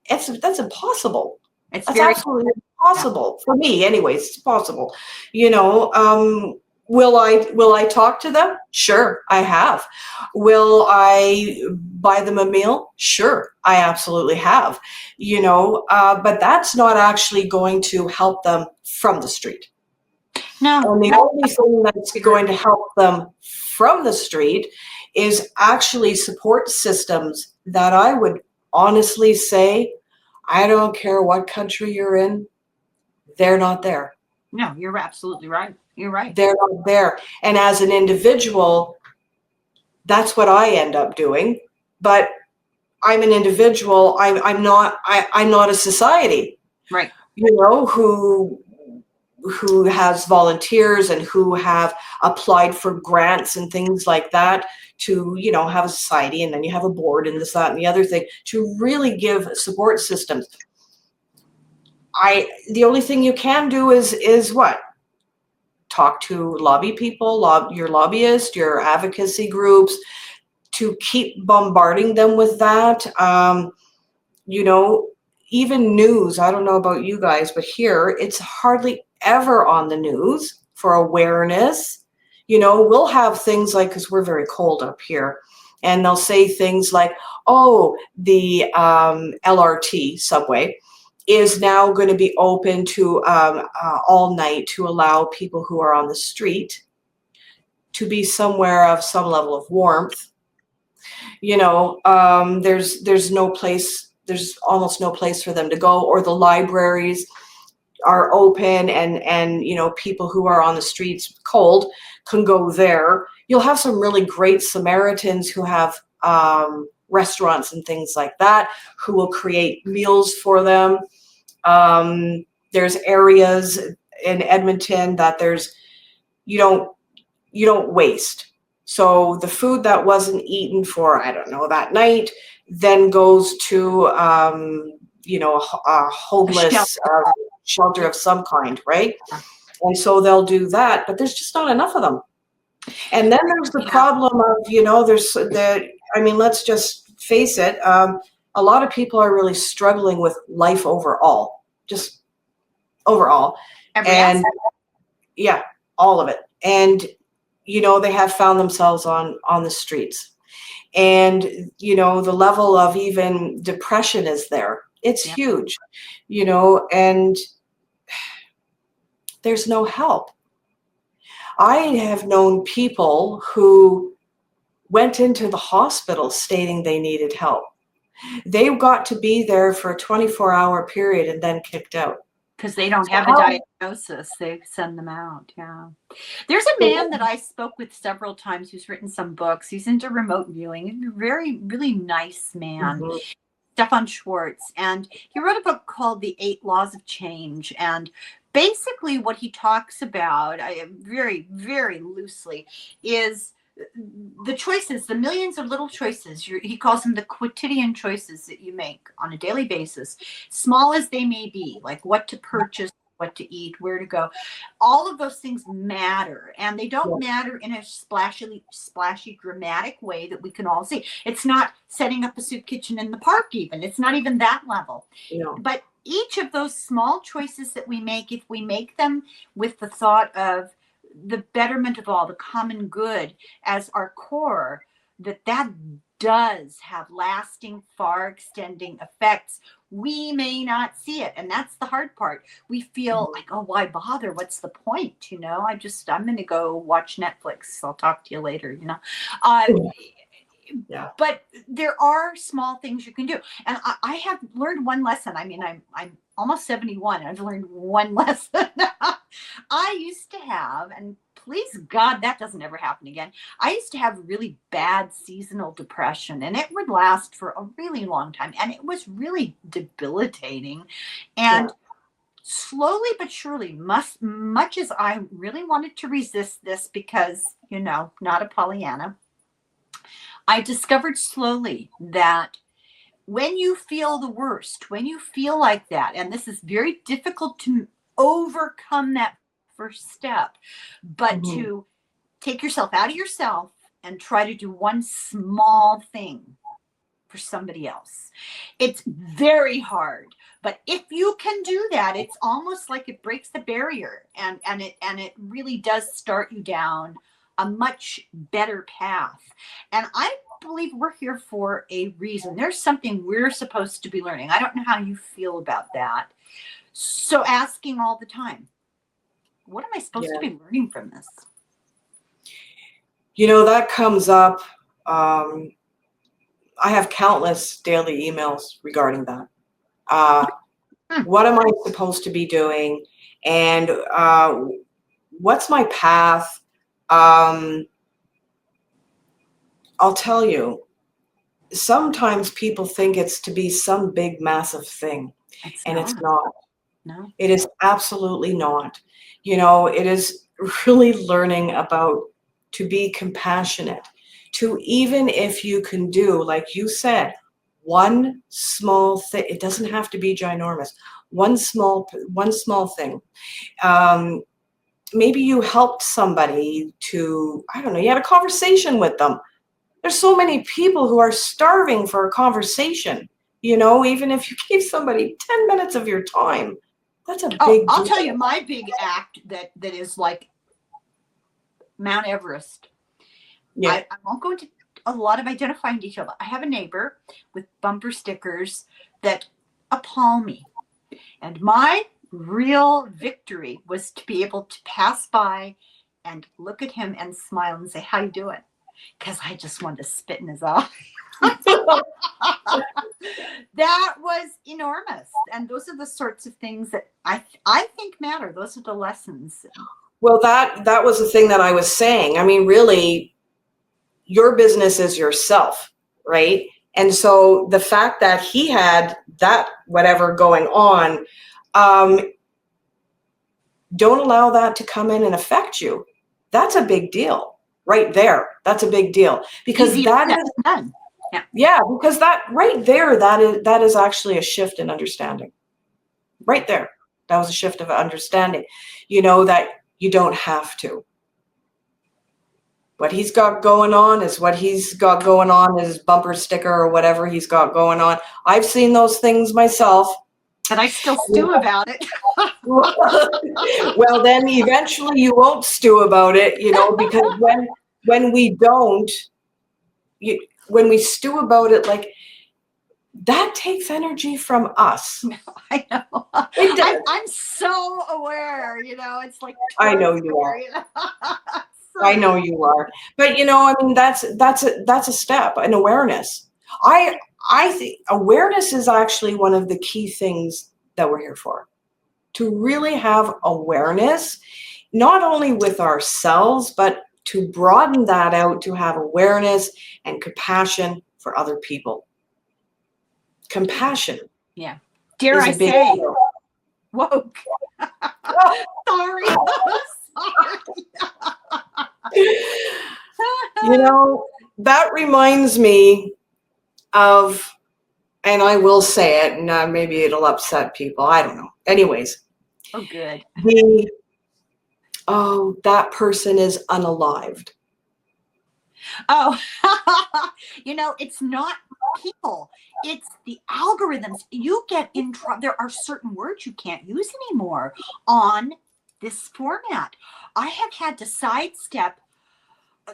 Speaker 2: That's impossible.
Speaker 1: It's
Speaker 2: That's
Speaker 1: very,
Speaker 2: absolutely
Speaker 1: yeah.
Speaker 2: impossible for me. Anyways, it's possible. You know, um, will I talk to them? Sure, I have. Will I buy them a meal? Sure, I absolutely have. But that's not actually going to help them from the street.
Speaker 1: No,
Speaker 2: And the
Speaker 1: no,
Speaker 2: only thing that's
Speaker 1: I agree.
Speaker 2: going to help them from the street is actually support systems that I would honestly say, I don't care what country you're in, they're not there.
Speaker 1: No, you're absolutely right. You're right.
Speaker 2: They're not there. And as an individual, that's what I end up doing. But I'm an individual. I'm not a society,
Speaker 1: Right.
Speaker 2: who has volunteers and who have applied for grants and things like that to, have a society, and then you have a board and this, that, and the other thing to really give support systems. The only thing you can do is what? Talk to lobby people, your lobbyist, your advocacy groups, to keep bombarding them with that. You know, Even news, I don't know about you guys, but here it's hardly ever on the news for awareness. We'll have things like, because we're very cold up here, and they'll say things like, oh, the LRT subway is now going to be open to all night to allow people who are on the street to be somewhere of some level of warmth. There's no place, there's almost no place for them to go, or the libraries are open, and people who are on the streets cold can go there. You'll have some really great Samaritans who have restaurants and things like that, who will create meals for them. There's areas in Edmonton that you don't waste. So the food that wasn't eaten for, I don't know, that night, then goes to, a
Speaker 1: A shelter.
Speaker 2: homeless shelter of some kind, right? And so they'll do that, but there's just not enough of them. And then there's the
Speaker 1: Yeah.
Speaker 2: problem of, let's just face it, a lot of people are really struggling with life overall, just overall.
Speaker 1: Every
Speaker 2: And
Speaker 1: aspect.
Speaker 2: yeah, all of it. And they have found themselves on the streets, and the level of even depression is there. It's
Speaker 1: Yeah.
Speaker 2: huge, and there's no help. I have known people who went into the hospital stating they needed help. They got to be there for a 24-hour period and then kicked out.
Speaker 1: Because they don't
Speaker 2: So
Speaker 1: have a
Speaker 2: how-
Speaker 1: diagnosis, they send them out. Yeah. There's a man that I spoke with several times who's written some books. He's into remote viewing. He's a very, really nice man,
Speaker 2: Mhm.
Speaker 1: Stefan Schwartz. And he wrote a book called The 8 Laws of Change. And basically what he talks about, very, very loosely, is the choices, the millions of little choices. He calls them the quotidian choices that you make on a daily basis, small as they may be, like what to purchase, what to eat, where to go. All of those things matter, and they don't matter in a splashy, dramatic way that we can all see. It's not setting up a soup kitchen in the park even. It's not even that level. But each of those small choices that we make, if we make them with the thought of the betterment of all, the common good as our core, that does have lasting, far extending effects. We may not see it, and that's the hard part. We feel like, oh, why bother? What's the point? I'm going to go watch Netflix. I'll talk to you later.
Speaker 2: Yeah.
Speaker 1: But there are small things you can do, and I have learned one lesson. I mean, I'm almost 71. I've learned one lesson. I used to have, and please God, that doesn't ever happen again. I used to have really bad seasonal depression, and it would last for a really long time, and it was really debilitating. And slowly but surely, much as I really wanted to resist this, because not a Pollyanna, I discovered slowly that when you feel the worst, when you feel like that, and this is very difficult to overcome that first step, but
Speaker 2: Mhm.
Speaker 1: to take yourself out of yourself and try to do one small thing for somebody else. It's very hard, but if you can do that, it's almost like it breaks the barrier, and it really does start you down a much better path. And I believe we're here for a reason. There's something we're supposed to be learning. I don't know how you feel about that. So asking all the time, what am I supposed to
Speaker 2: Yeah.
Speaker 1: be learning from this?
Speaker 2: That comes up. Um, I have countless daily emails regarding that. Uh,
Speaker 1: Hmm.
Speaker 2: what am I supposed to be doing? And what's my path? Um, I'll tell you, sometimes people think it's to be some big, massive thing,
Speaker 1: It's
Speaker 2: and it's
Speaker 1: not.
Speaker 2: not.
Speaker 1: No.
Speaker 2: It is absolutely not. It is really learning about to be compassionate, to even if you can do, like you said, one small thing. It doesn't have to be ginormous. One small thing. Um, Maybe you helped somebody to, I don't know, you had a conversation with them. There's so many people who are starving for a conversation. Even if you gave somebody 10 minutes of your time, that's a
Speaker 1: Oh,
Speaker 2: big
Speaker 1: I'll
Speaker 2: deal.
Speaker 1: tell you my big act that is like Mount Everest.
Speaker 2: Yeah.
Speaker 1: I won't go into a lot of identifying detail, but I have a neighbor with bumper stickers that appall me. And my real victory was to be able to pass by and look at him and smile and say, "How you doing?" Because I just wanted to spit in his eye. That was enormous. And those are the sorts of things that I think matter. Those are the lessons.
Speaker 2: Well, that was the thing that I was saying. I mean, really, your business is yourself, right? And so the fact that he had that whatever going on, um, don't allow that to come in and affect you. That's a big deal right there. That's a big deal because
Speaker 1: Easier
Speaker 2: that
Speaker 1: said
Speaker 2: is,
Speaker 1: than done. Yeah.
Speaker 2: yeah, because that right there, that is actually a shift in understanding. Right there. That was a shift of understanding. That you don't have to. What he's got going on is what he's got going on, his bumper sticker or whatever he's got going on. I've seen those things myself.
Speaker 1: But I still stew about it.
Speaker 2: Well, then eventually you won't stew about it, because when we don't, when we stew about it, like that takes energy from us.
Speaker 1: I know.
Speaker 2: It does.
Speaker 1: I'm so aware, it's like
Speaker 2: I know
Speaker 1: tourist
Speaker 2: you are.
Speaker 1: aware.
Speaker 2: I
Speaker 1: So,
Speaker 2: know you are. But I mean, that's a step, an awareness. I think awareness is actually one of the key things that we're here for. To really have awareness, not only with ourselves, but to broaden that out, to have awareness and compassion for other people. Compassion
Speaker 1: yeah. Dare
Speaker 2: is
Speaker 1: I
Speaker 2: a big
Speaker 1: say,
Speaker 2: deal.
Speaker 1: woke. Sorry.
Speaker 2: That reminds me of, and I will say it, and maybe it'll upset people. I don't know. Anyways,
Speaker 1: Oh, good.
Speaker 2: that person is unalived.
Speaker 1: Oh, it's not people. It's the algorithms. You get in trouble. There are certain words you can't use anymore on this format. I have had to sidestep.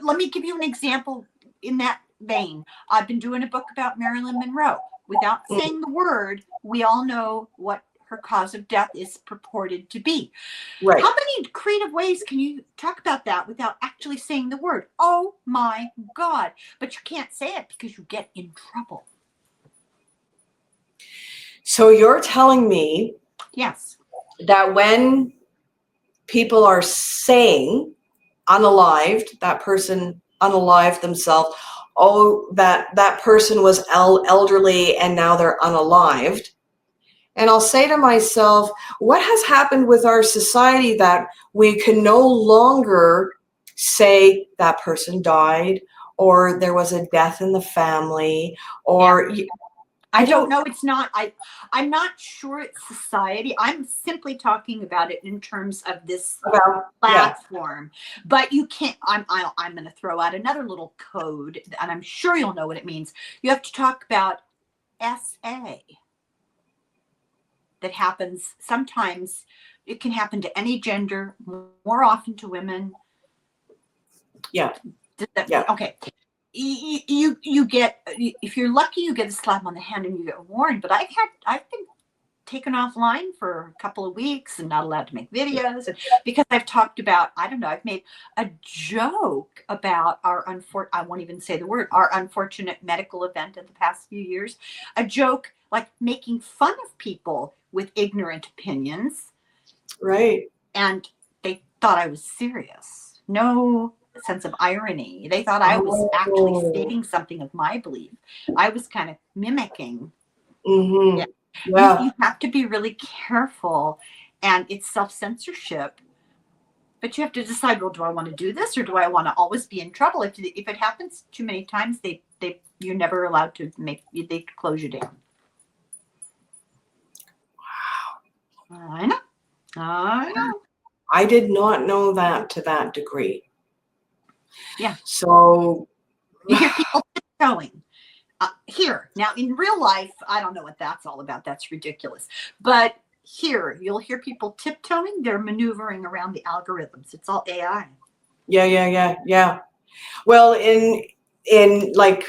Speaker 1: Let me give you an example in that vein. I've been doing a book about Marilyn Monroe. Without saying the word, we all know what her cause of death is purported to be.
Speaker 2: Right.
Speaker 1: How many creative ways can you talk about that without actually saying the word? Oh my God. But you can't say it because you get in trouble.
Speaker 2: So you're telling me
Speaker 1: Yes.
Speaker 2: that when people are saying unalived, that person unalived themselves, oh, that person was elderly and now they're unalived. And I'll say to myself, what has happened with our society that we can no longer say that person died or there was a death in the family, or
Speaker 1: I don't know. It's not. I'm not sure it's society. I'm simply talking about it in terms of this platform. But you can't. I'm going to throw out another little code, and I'm sure you'll know what it means. You have to talk about SA. That happens sometimes. It can happen to any gender. More often to women.
Speaker 2: Yeah.
Speaker 1: Okay. You get, if you're lucky, you get a slap on the hand and you get warned. But I've been taken offline for a couple of weeks and not allowed to make videos, and because I've talked about, I don't know, I've made a joke about I won't even say the word, our unfortunate medical event of the past few years. A joke like making fun of people with ignorant opinions.
Speaker 2: Right.
Speaker 1: And they thought I was serious. No sense of irony. They thought I was actually stating something of my belief. I was kind of mimicking.
Speaker 2: Mm-hmm.
Speaker 1: You have to be really careful, and it's self-censorship. But you have to decide, well, do I want to do this, or do I want to always be in trouble? If it happens too many times, you're never allowed to they close you down.
Speaker 2: Wow.
Speaker 1: I know.
Speaker 2: I did not know that to that degree.
Speaker 1: Yeah.
Speaker 2: So
Speaker 1: you hear people tiptoeing. Here, now in real life, I don't know what that's all about. That's ridiculous. But here, you'll hear people tiptoeing. They're maneuvering around the algorithms. It's all AI.
Speaker 2: Yeah. Well, in like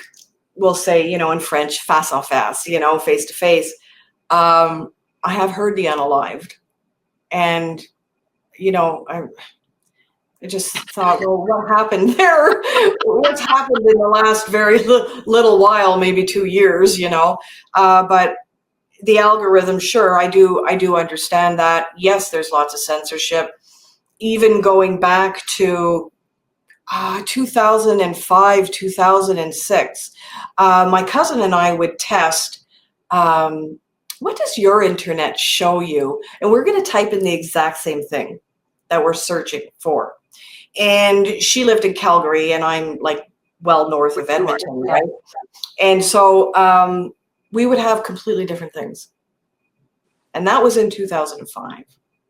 Speaker 2: we'll say, in French, face à face, face to face. I have heard the unalived, and I just thought, well, what happened there? What's happened in the last very little while, maybe 2 years, but the algorithm, sure, I do understand that. Yes, there's lots of censorship, even going back to 2005, 2006. My cousin and I would test, what does your internet show you? And we're going to type in the exact same thing that we're searching for. And she lived in Calgary, and I'm like well north of Edmonton, right? And so we would have completely different things. And that was in 2005.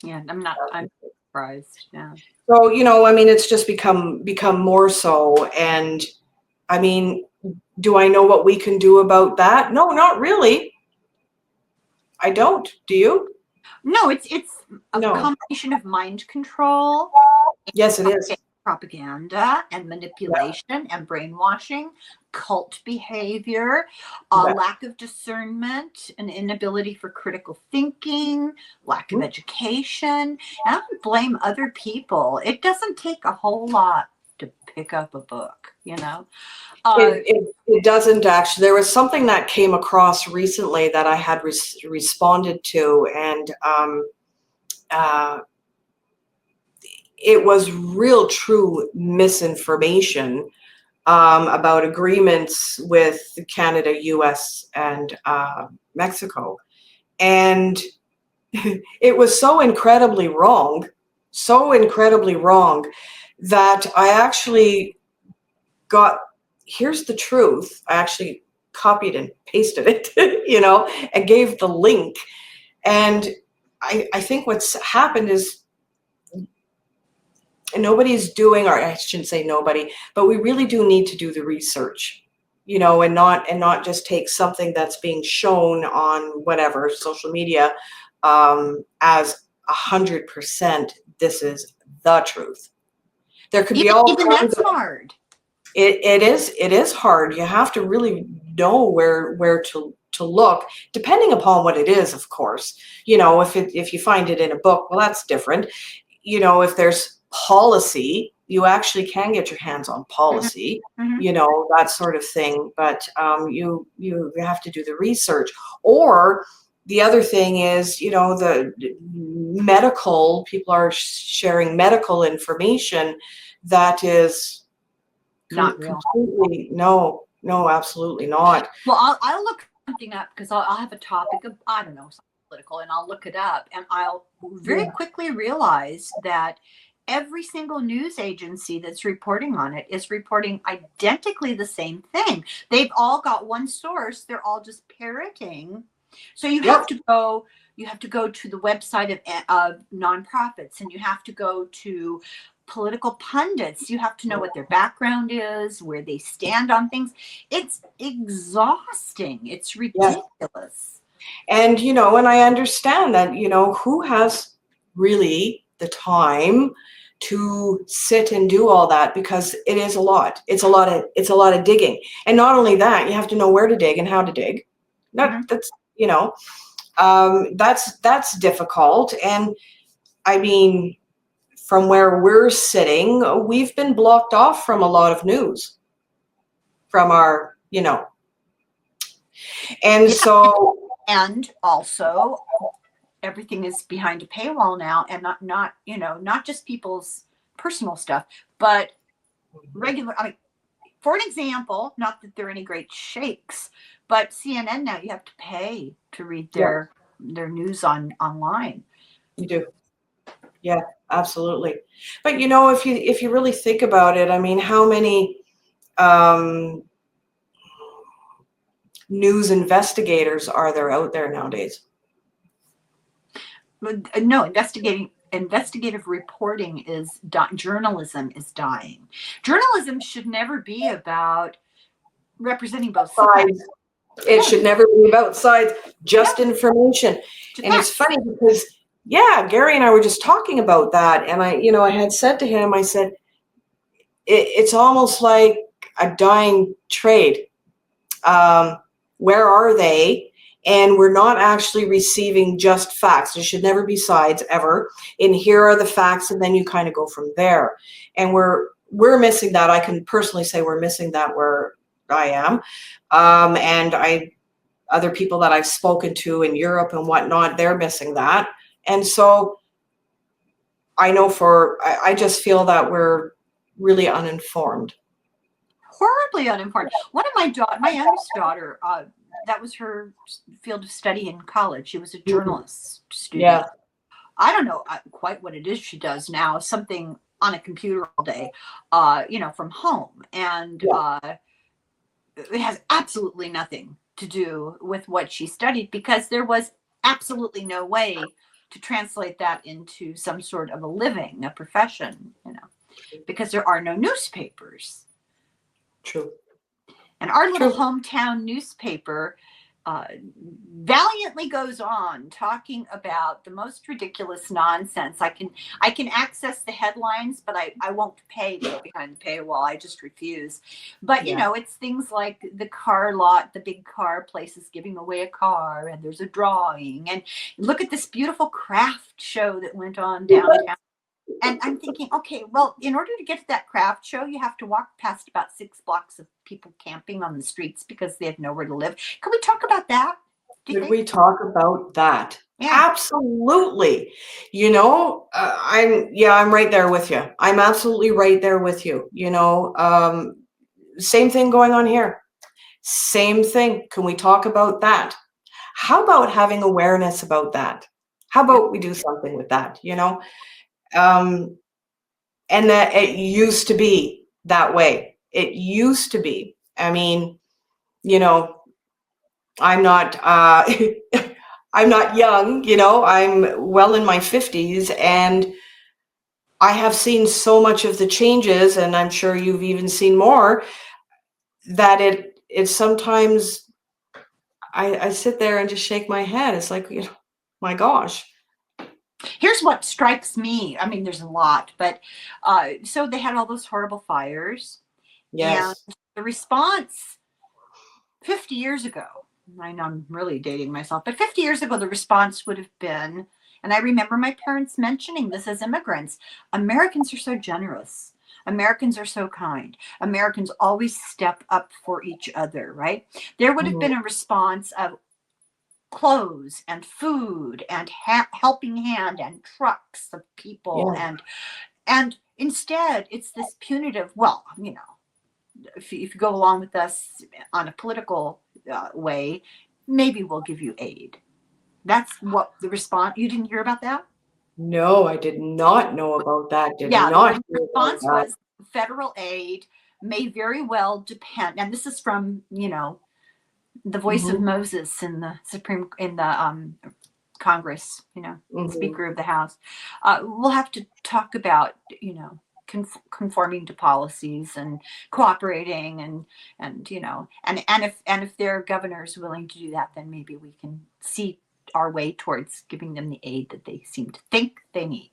Speaker 1: Yeah, I'm surprised. Yeah.
Speaker 2: So, it's just become more so. And I mean, do I know what we can do about that? No, not really. I don't. Do you?
Speaker 1: No, it's a combination of mind control.
Speaker 2: Yes, it is.
Speaker 1: Propaganda and manipulation and brainwashing, cult behavior, lack of discernment, an inability for critical thinking, lack of education. And I don't blame other people. It doesn't take a whole lot to pick up a book,
Speaker 2: It doesn't actually. There was something that came across recently that I had responded to, and it was real true misinformation about agreements with Canada, US, and Mexico. And it was so incredibly wrong that I actually here's the truth. I actually copied and pasted it, and gave the link. And I think what's happened is nobody's doing, or I shouldn't say nobody, but we really do need to do the research, and not just take something that's being shown on whatever social media as 100%. This is the truth. There could be
Speaker 1: even that's hard.
Speaker 2: It is hard. You have to really know where to look, depending upon what it is, of course. If you find it in a book, well, that's different. If there's policy, you actually can get your hands on policy, that sort of thing. But you have to do the research. Or the other thing is, the medical people are sharing medical information that is
Speaker 1: not real.
Speaker 2: Completely no, absolutely not.
Speaker 1: Well, I'll look something up, because I'll have a topic of, I don't know, something political, and I'll look it up, and I'll very quickly realize that every single news agency that's reporting on it is reporting identically the same thing. They've all got one source. They're all just parroting. So you have
Speaker 2: Yep.
Speaker 1: to go. You have to go to the website of nonprofits, and you have to go to political pundits. You have to know what their background is, where they stand on things. It's exhausting. It's
Speaker 2: Yes.
Speaker 1: ridiculous.
Speaker 2: And, and I understand that, who has really the time to sit and do all that, because it is a lot. It's a lot of digging. And not only that, you have to know where to dig and how to dig.
Speaker 1: Mhm.
Speaker 2: That's, that's difficult. And I mean, from where we're sitting, we've been blocked off from a lot of news from our, and
Speaker 1: Yeah.
Speaker 2: so,
Speaker 1: And also, everything is behind a paywall now, and not just people's personal stuff, but regular. I mean, for an example, not that they're any great shakes, but CNN now, you have to pay to read
Speaker 2: yeah,
Speaker 1: their news online.
Speaker 2: you do. Yeah, absolutely. But if you really think about it, I mean, how many um, news investigators are there out there nowadays?
Speaker 1: No, investigative reporting is journalism is dying. Journalism should never be about representing both sides.
Speaker 2: Sides. It should never be about sides, just
Speaker 1: No,
Speaker 2: information. And it's
Speaker 1: facts.
Speaker 2: funny because, yeah, Gary and I were just talking about that. And I had said to him, I said, it's almost like a dying trade. Where are they? And we're not actually receiving just facts. There should never be sides ever. And here are the facts, and then you kind of go from there. And we're missing that. I can personally say we're missing that where I am. And other people that I've spoken to in Europe and whatnot, they're missing that. And so I know I just feel that we're really uninformed.
Speaker 1: Horribly uninformed. One of my youngest daughter, that was her field of study in college. She was a journalist student.
Speaker 2: Yeah.
Speaker 1: I don't know quite what it is she does now. Something on a computer all day, from home, and
Speaker 2: Yeah.
Speaker 1: it has absolutely nothing to do with what she studied, because there was absolutely no way to translate that into some sort of a living, a profession, because there are no newspapers.
Speaker 2: True.
Speaker 1: And our little
Speaker 2: True.
Speaker 1: hometown newspaper valiantly goes on talking about the most ridiculous nonsense. I can access the headlines, but I won't pay to go behind the paywall. I just refuse. But
Speaker 2: Yeah.
Speaker 1: it's things like the car lot, the big car place is giving away a car, and there's a drawing, and look at this beautiful craft show that went on downtown. And I'm thinking, okay, well, in order to get to that craft show, you have to walk past about 6 blocks of people camping on the streets because they have nowhere to live. Can we talk about that? Do you
Speaker 2: Could
Speaker 1: think?
Speaker 2: we talk about that?
Speaker 1: Yeah.
Speaker 2: Absolutely. I'm right there with you. I'm absolutely right there with you. Same thing going on here. Same thing. Can we talk about that? How about having awareness about that? How
Speaker 1: Yeah.
Speaker 2: about we do something with that? Um, and that it used to be that way. It used to be. I mean, you know, I'm not I'm not young, I'm well in my 50s, and I have seen so much of the changes, and I'm sure you've even seen more, that it's sometimes I sit there and just shake my head. It's like, my gosh.
Speaker 1: Here's what strikes me. I mean, there's a lot, but so they had all those horrible fires, and
Speaker 2: Yes.
Speaker 1: the response 50 years ago, I know I'm really dating myself, but 50 years ago, the response would have been, and I remember my parents mentioning this as immigrants, Americans are so generous. Americans are so kind. Americans always step up for each other, right? There would have
Speaker 2: Mhm.
Speaker 1: been a response of clothes and food and helping hand and trucks of people,
Speaker 2: Yeah.
Speaker 1: and instead it's this punitive, well, if you go along with us on a political way, maybe we'll give you aid. That's what the response. You didn't hear about that?
Speaker 2: No, I did not know about that. Did
Speaker 1: Yeah, the
Speaker 2: not hear about
Speaker 1: response
Speaker 2: that.
Speaker 1: was federal aid may very well depend, and this is from, the voice of
Speaker 2: Hmm.
Speaker 1: Moses in the Congress,
Speaker 2: Hmm.
Speaker 1: Speaker of the House. We'll have to talk about, conforming to policies and cooperating, and if their governor is willing to do that, then maybe we can see our way towards giving them the aid that they seem to think they need.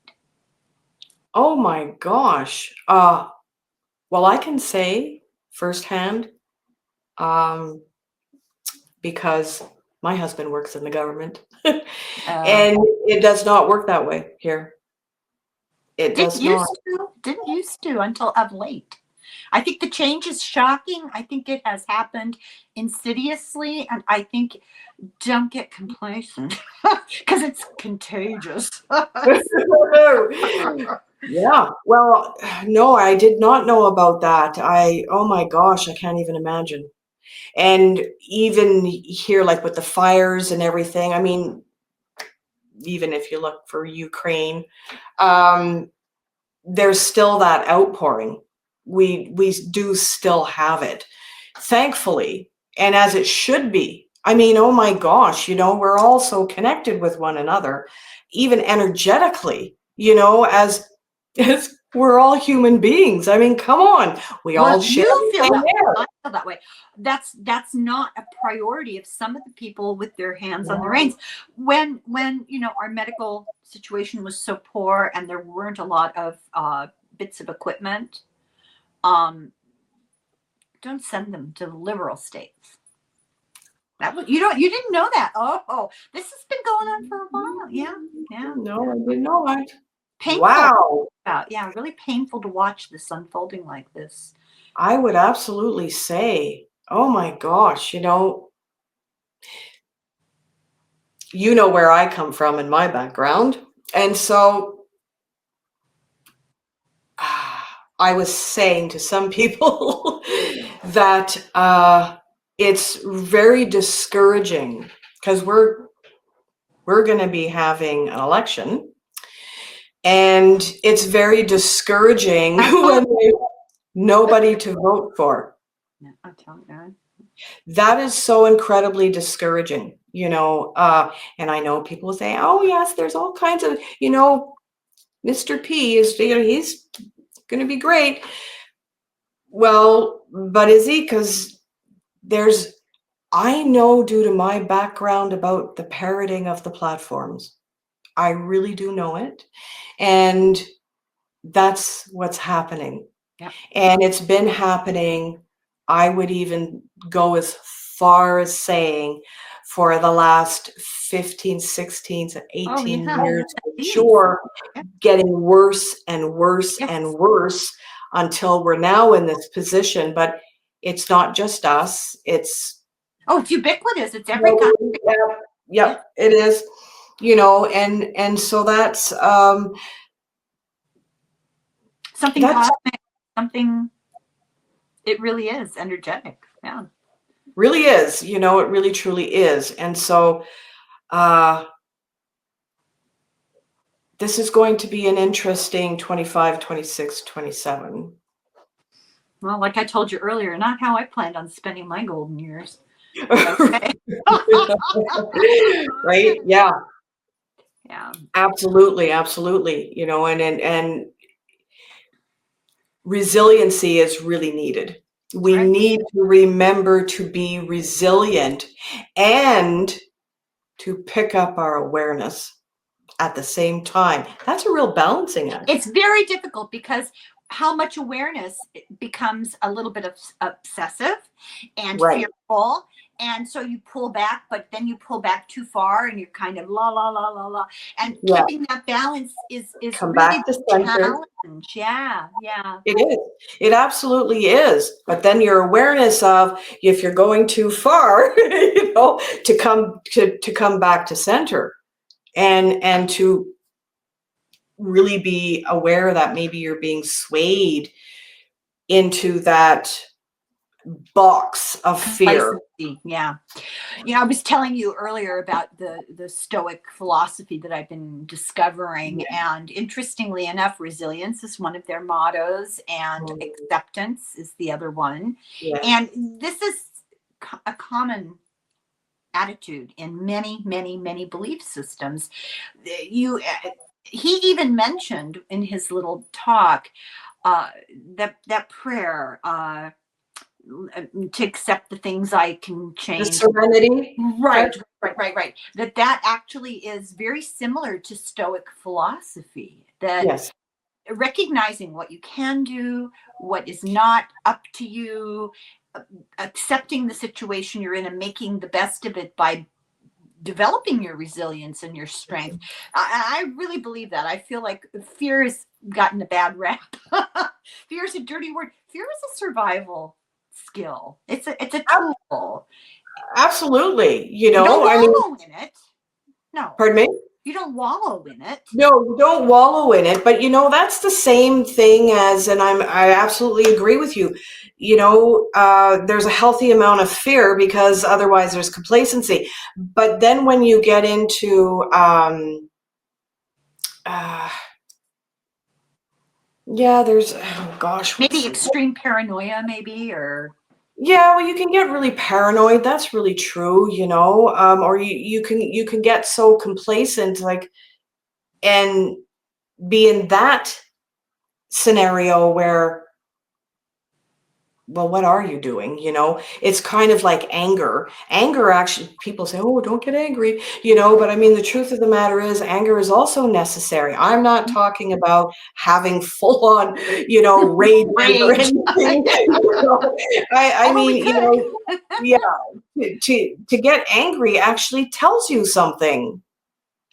Speaker 2: Oh my gosh. Well, I can say firsthand, um, because my husband works in the government, and
Speaker 1: Uh,
Speaker 2: it does not work that way here. It does not.
Speaker 1: didn't used to until of late. I think the change is shocking. I think it has happened insidiously, and I think don't get complacent because it's contagious.
Speaker 2: Yeah. Well, no, I did not know about that. Oh my gosh, I can't even imagine. And even here, like with the fires and everything, I mean, even if you look for Ukraine, um, there's still that outpouring. We do still have it, thankfully, and as it should be. I mean, oh my gosh, we're all so connected with one another, even energetically, as we're all human beings. I mean, come on, we
Speaker 1: Well,
Speaker 2: all share
Speaker 1: you
Speaker 2: the
Speaker 1: feel
Speaker 2: same
Speaker 1: that way.
Speaker 2: air.
Speaker 1: I feel that way. That's not a priority of some of the people with their hands on the
Speaker 2: No.
Speaker 1: reins. When our medical situation was so poor and there weren't a lot of bits of equipment, um, don't send them to the liberal states. You didn't know that. Oh, this has been going on for a while. Yeah, yeah,
Speaker 2: No,
Speaker 1: yeah.
Speaker 2: I did not.
Speaker 1: Painful.
Speaker 2: Wow.
Speaker 1: Yeah, really painful to watch this unfolding like this.
Speaker 2: I would absolutely say, oh my gosh, where I come from in my background. And so I was saying to some people that it's very discouraging because we're going to be having an election, and it's very discouraging
Speaker 1: That's
Speaker 2: when there's nobody to vote for.
Speaker 1: yeah, I tell you.
Speaker 2: That is so incredibly discouraging, and I know people say, oh yes, there's all kinds of, Mr. P is, he's going to be great. Well, but is he? Because I know, due to my background, about the parroting of the platforms. I really do know it. And that's what's happening.
Speaker 1: Yeah.
Speaker 2: And it's been happening. I would even go as far as saying for the last 15, 16 to
Speaker 1: Oh
Speaker 2: 18
Speaker 1: yeah.
Speaker 2: years, for
Speaker 1: Yes.
Speaker 2: sure,
Speaker 1: Yeah.
Speaker 2: getting worse and worse and
Speaker 1: Yes.
Speaker 2: worse until we're now in this position. But it's not just us.
Speaker 1: Oh, it's ubiquitous. It's every country.
Speaker 2: Yep,
Speaker 1: Yeah.
Speaker 2: yep, it is. And so
Speaker 1: Something
Speaker 2: that's
Speaker 1: cosmic. Something. It really is energetic. Yeah.
Speaker 2: really is, it really truly is. And so uh this is going to be an interesting 25, 26, 27.
Speaker 1: Well, like I told you earlier, not how I planned on spending my golden years. Okay.
Speaker 2: Right? Yeah,
Speaker 1: Yeah.
Speaker 2: absolutely, absolutely. And resiliency is really needed. We
Speaker 1: Right.
Speaker 2: need to remember to be resilient and to pick up our awareness at the same time. That's a real balancing act.
Speaker 1: It's very difficult because how much awareness becomes a little bit of obsessive and
Speaker 2: Right.
Speaker 1: fearful. And so you pull back, but then you pull back too far and you're kind of la la la la la. And
Speaker 2: Yeah.
Speaker 1: keeping that balance is
Speaker 2: Come
Speaker 1: really
Speaker 2: back to
Speaker 1: the
Speaker 2: center.
Speaker 1: challenge. Yeah, yeah.
Speaker 2: It is. It absolutely is. But then your awareness of if you're going too far, to come back to center and to really be aware that maybe you're being swayed into that box of fear.
Speaker 1: Complacency. Yeah. I was telling you earlier about the Stoic philosophy that I've been discovering,
Speaker 2: Yeah.
Speaker 1: and interestingly enough, resilience is one of their mottos, and
Speaker 2: Mhm.
Speaker 1: acceptance is the other one.
Speaker 2: Yes.
Speaker 1: And this is a common attitude in many, many, many belief systems. You, he even mentioned in his little talk uh, that prayer. To accept the things I can
Speaker 2: The
Speaker 1: change.
Speaker 2: serenity
Speaker 1: Right,
Speaker 2: prayer.
Speaker 1: right. That actually is very similar to Stoic philosophy. That
Speaker 2: Yes.
Speaker 1: recognizing what you can do, what is not up to you, uh, accepting the situation you're in and making the best of it by developing your resilience and your strength. I really believe that. I feel like fear has gotten a bad rap. Fear is a dirty word. Fear is a survival skill. It's a tool.
Speaker 2: Absolutely.
Speaker 1: You don't
Speaker 2: I mean,
Speaker 1: wallow in it. No,
Speaker 2: pardon me?
Speaker 1: you don't wallow in it.
Speaker 2: No, you don't wallow in it, but that's the same thing as, and I absolutely agree with you. There's a healthy amount of fear because otherwise there's complacency. But then when you get into, uh, yeah, there's, oh gosh,
Speaker 1: Maybe extreme paranoia, maybe, or
Speaker 2: yeah, well, you can get really paranoid. That's really true, or you can get so complacent, like, and be in that scenario where, well, what are you doing? It's kind of like anger. Actually, people say, oh, don't get angry, but I mean, the truth of the matter is anger is also necessary. I'm not talking about having full on, rage or
Speaker 1: rage.
Speaker 2: anything. I
Speaker 1: Although we
Speaker 2: mean,
Speaker 1: could.
Speaker 2: yeah, to get angry actually tells you something.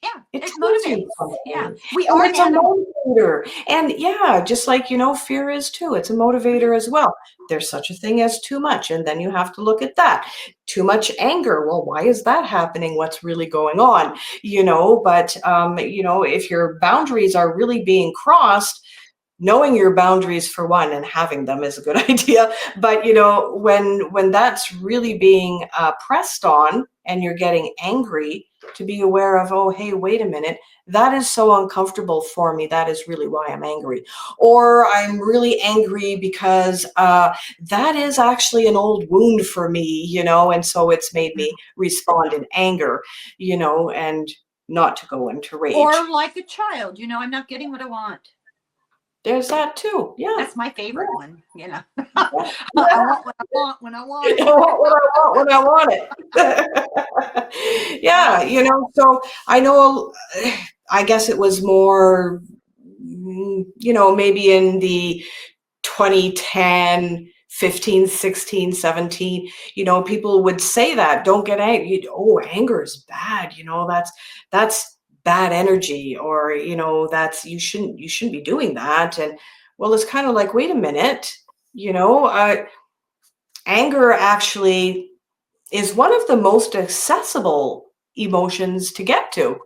Speaker 1: Yeah,
Speaker 2: It
Speaker 1: it
Speaker 2: tells you
Speaker 1: motivates. Yeah,
Speaker 2: something.
Speaker 1: we
Speaker 2: And
Speaker 1: are
Speaker 2: it's a
Speaker 1: animals.
Speaker 2: motivator. And yeah, just like, fear is too. It's a motivator as well. There's such a thing as too much. And then you have to look at that. Too much anger. Well, why is that happening? What's really going on? But, if your boundaries are really being crossed, knowing your boundaries for one and having them is a good idea. But when that's really being pressed on and you're getting angry, to be aware of, oh, hey, wait a minute, that is so uncomfortable for me, that is really why I'm angry. Or I'm really angry because that is actually an old wound for me, and so it's made me respond in anger, and not to go into rage.
Speaker 1: Or like a child, I'm not getting what I want.
Speaker 2: There's that too. Yeah.
Speaker 1: That's my favorite
Speaker 2: Yeah.
Speaker 1: one.
Speaker 2: Yeah.
Speaker 1: I want what I want when I want
Speaker 2: I
Speaker 1: it.
Speaker 2: want what I want when I want it. Yeah, so I know, I guess it was more, maybe in the 2010, 15, 16, 17, people would say that, don't get angry. Oh, anger is bad. That's bad energy, or, that's, you shouldn't be doing that. And well, it's kind of like, wait a minute, anger actually is one of the most accessible emotions to get to.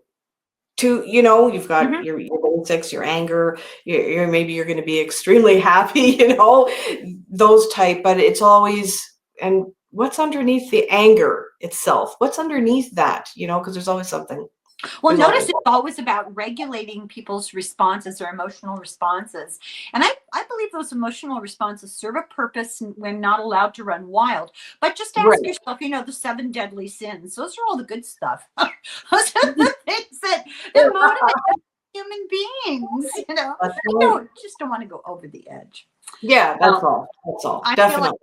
Speaker 2: You've got
Speaker 1: Mhm.
Speaker 2: your basics, your anger, maybe you're going to be extremely happy, those type, but it's always, and what's underneath the anger itself? What's underneath that? Because there's always something.
Speaker 1: Well,
Speaker 2: There's
Speaker 1: notice
Speaker 2: always,
Speaker 1: it's always about regulating people's responses or emotional responses. And I believe those emotional responses serve a purpose when not allowed to run wild. But just
Speaker 2: right.
Speaker 1: ask yourself, the seven deadly sins, those are all the good stuff. Those are the things that motivate human beings.
Speaker 2: That's
Speaker 1: I
Speaker 2: right.
Speaker 1: don't want to go over the edge.
Speaker 2: Yeah, that's
Speaker 1: Well,
Speaker 2: all. That's all.
Speaker 1: I feel like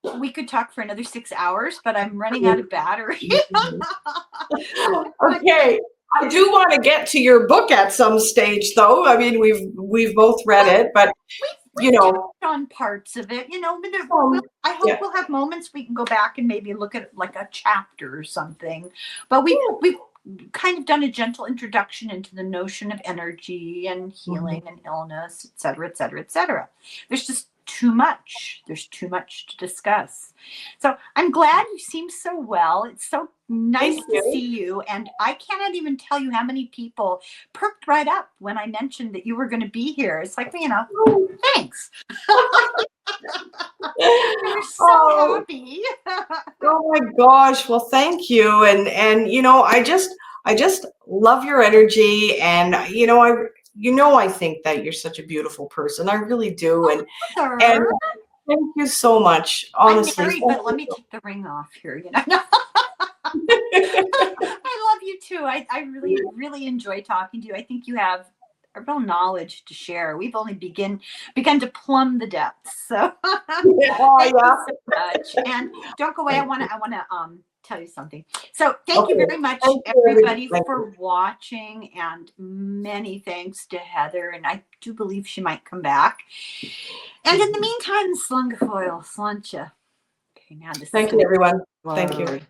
Speaker 2: Definitely.
Speaker 1: we could talk for another 6 hours, but I'm running out of battery. but
Speaker 2: Okay. I do want to get to your book at some stage, though. I mean, we've both read
Speaker 1: well,
Speaker 2: it, but you
Speaker 1: we've touched
Speaker 2: know,
Speaker 1: on parts of it,
Speaker 2: um,
Speaker 1: I hope
Speaker 2: yeah,
Speaker 1: we'll have moments we can go back and maybe look at like a chapter or something. But
Speaker 2: yeah.
Speaker 1: we've kind of done a gentle introduction into the notion of energy and
Speaker 2: Mhm.
Speaker 1: healing and illness, et cetera, et cetera, et cetera. There's just too much. There's too much to discuss. So I'm glad you seem so well. It's so nice to see you. And I cannot even tell you how many people perked right up when I mentioned that you were going to be here. It's like, thanks. We're so happy.
Speaker 2: Oh my gosh. Well, thank you. And I just love your energy, and I think that you're such a beautiful person. I really do. And thank you so much. Honestly.
Speaker 1: I'm married, but let me take the ring off here, I love you too. I really, really enjoy talking to you. I think you have a real knowledge to share. We've only begun to plumb the depths. So thank you so much. And don't go away. I want to tell you something. So thank you very much, everybody, for watching, and many thanks to Heather. And I do believe she might come back. And in the meantime, slungafoil, sluncha. Okay, now this.
Speaker 2: Thank you, everyone. Thank you.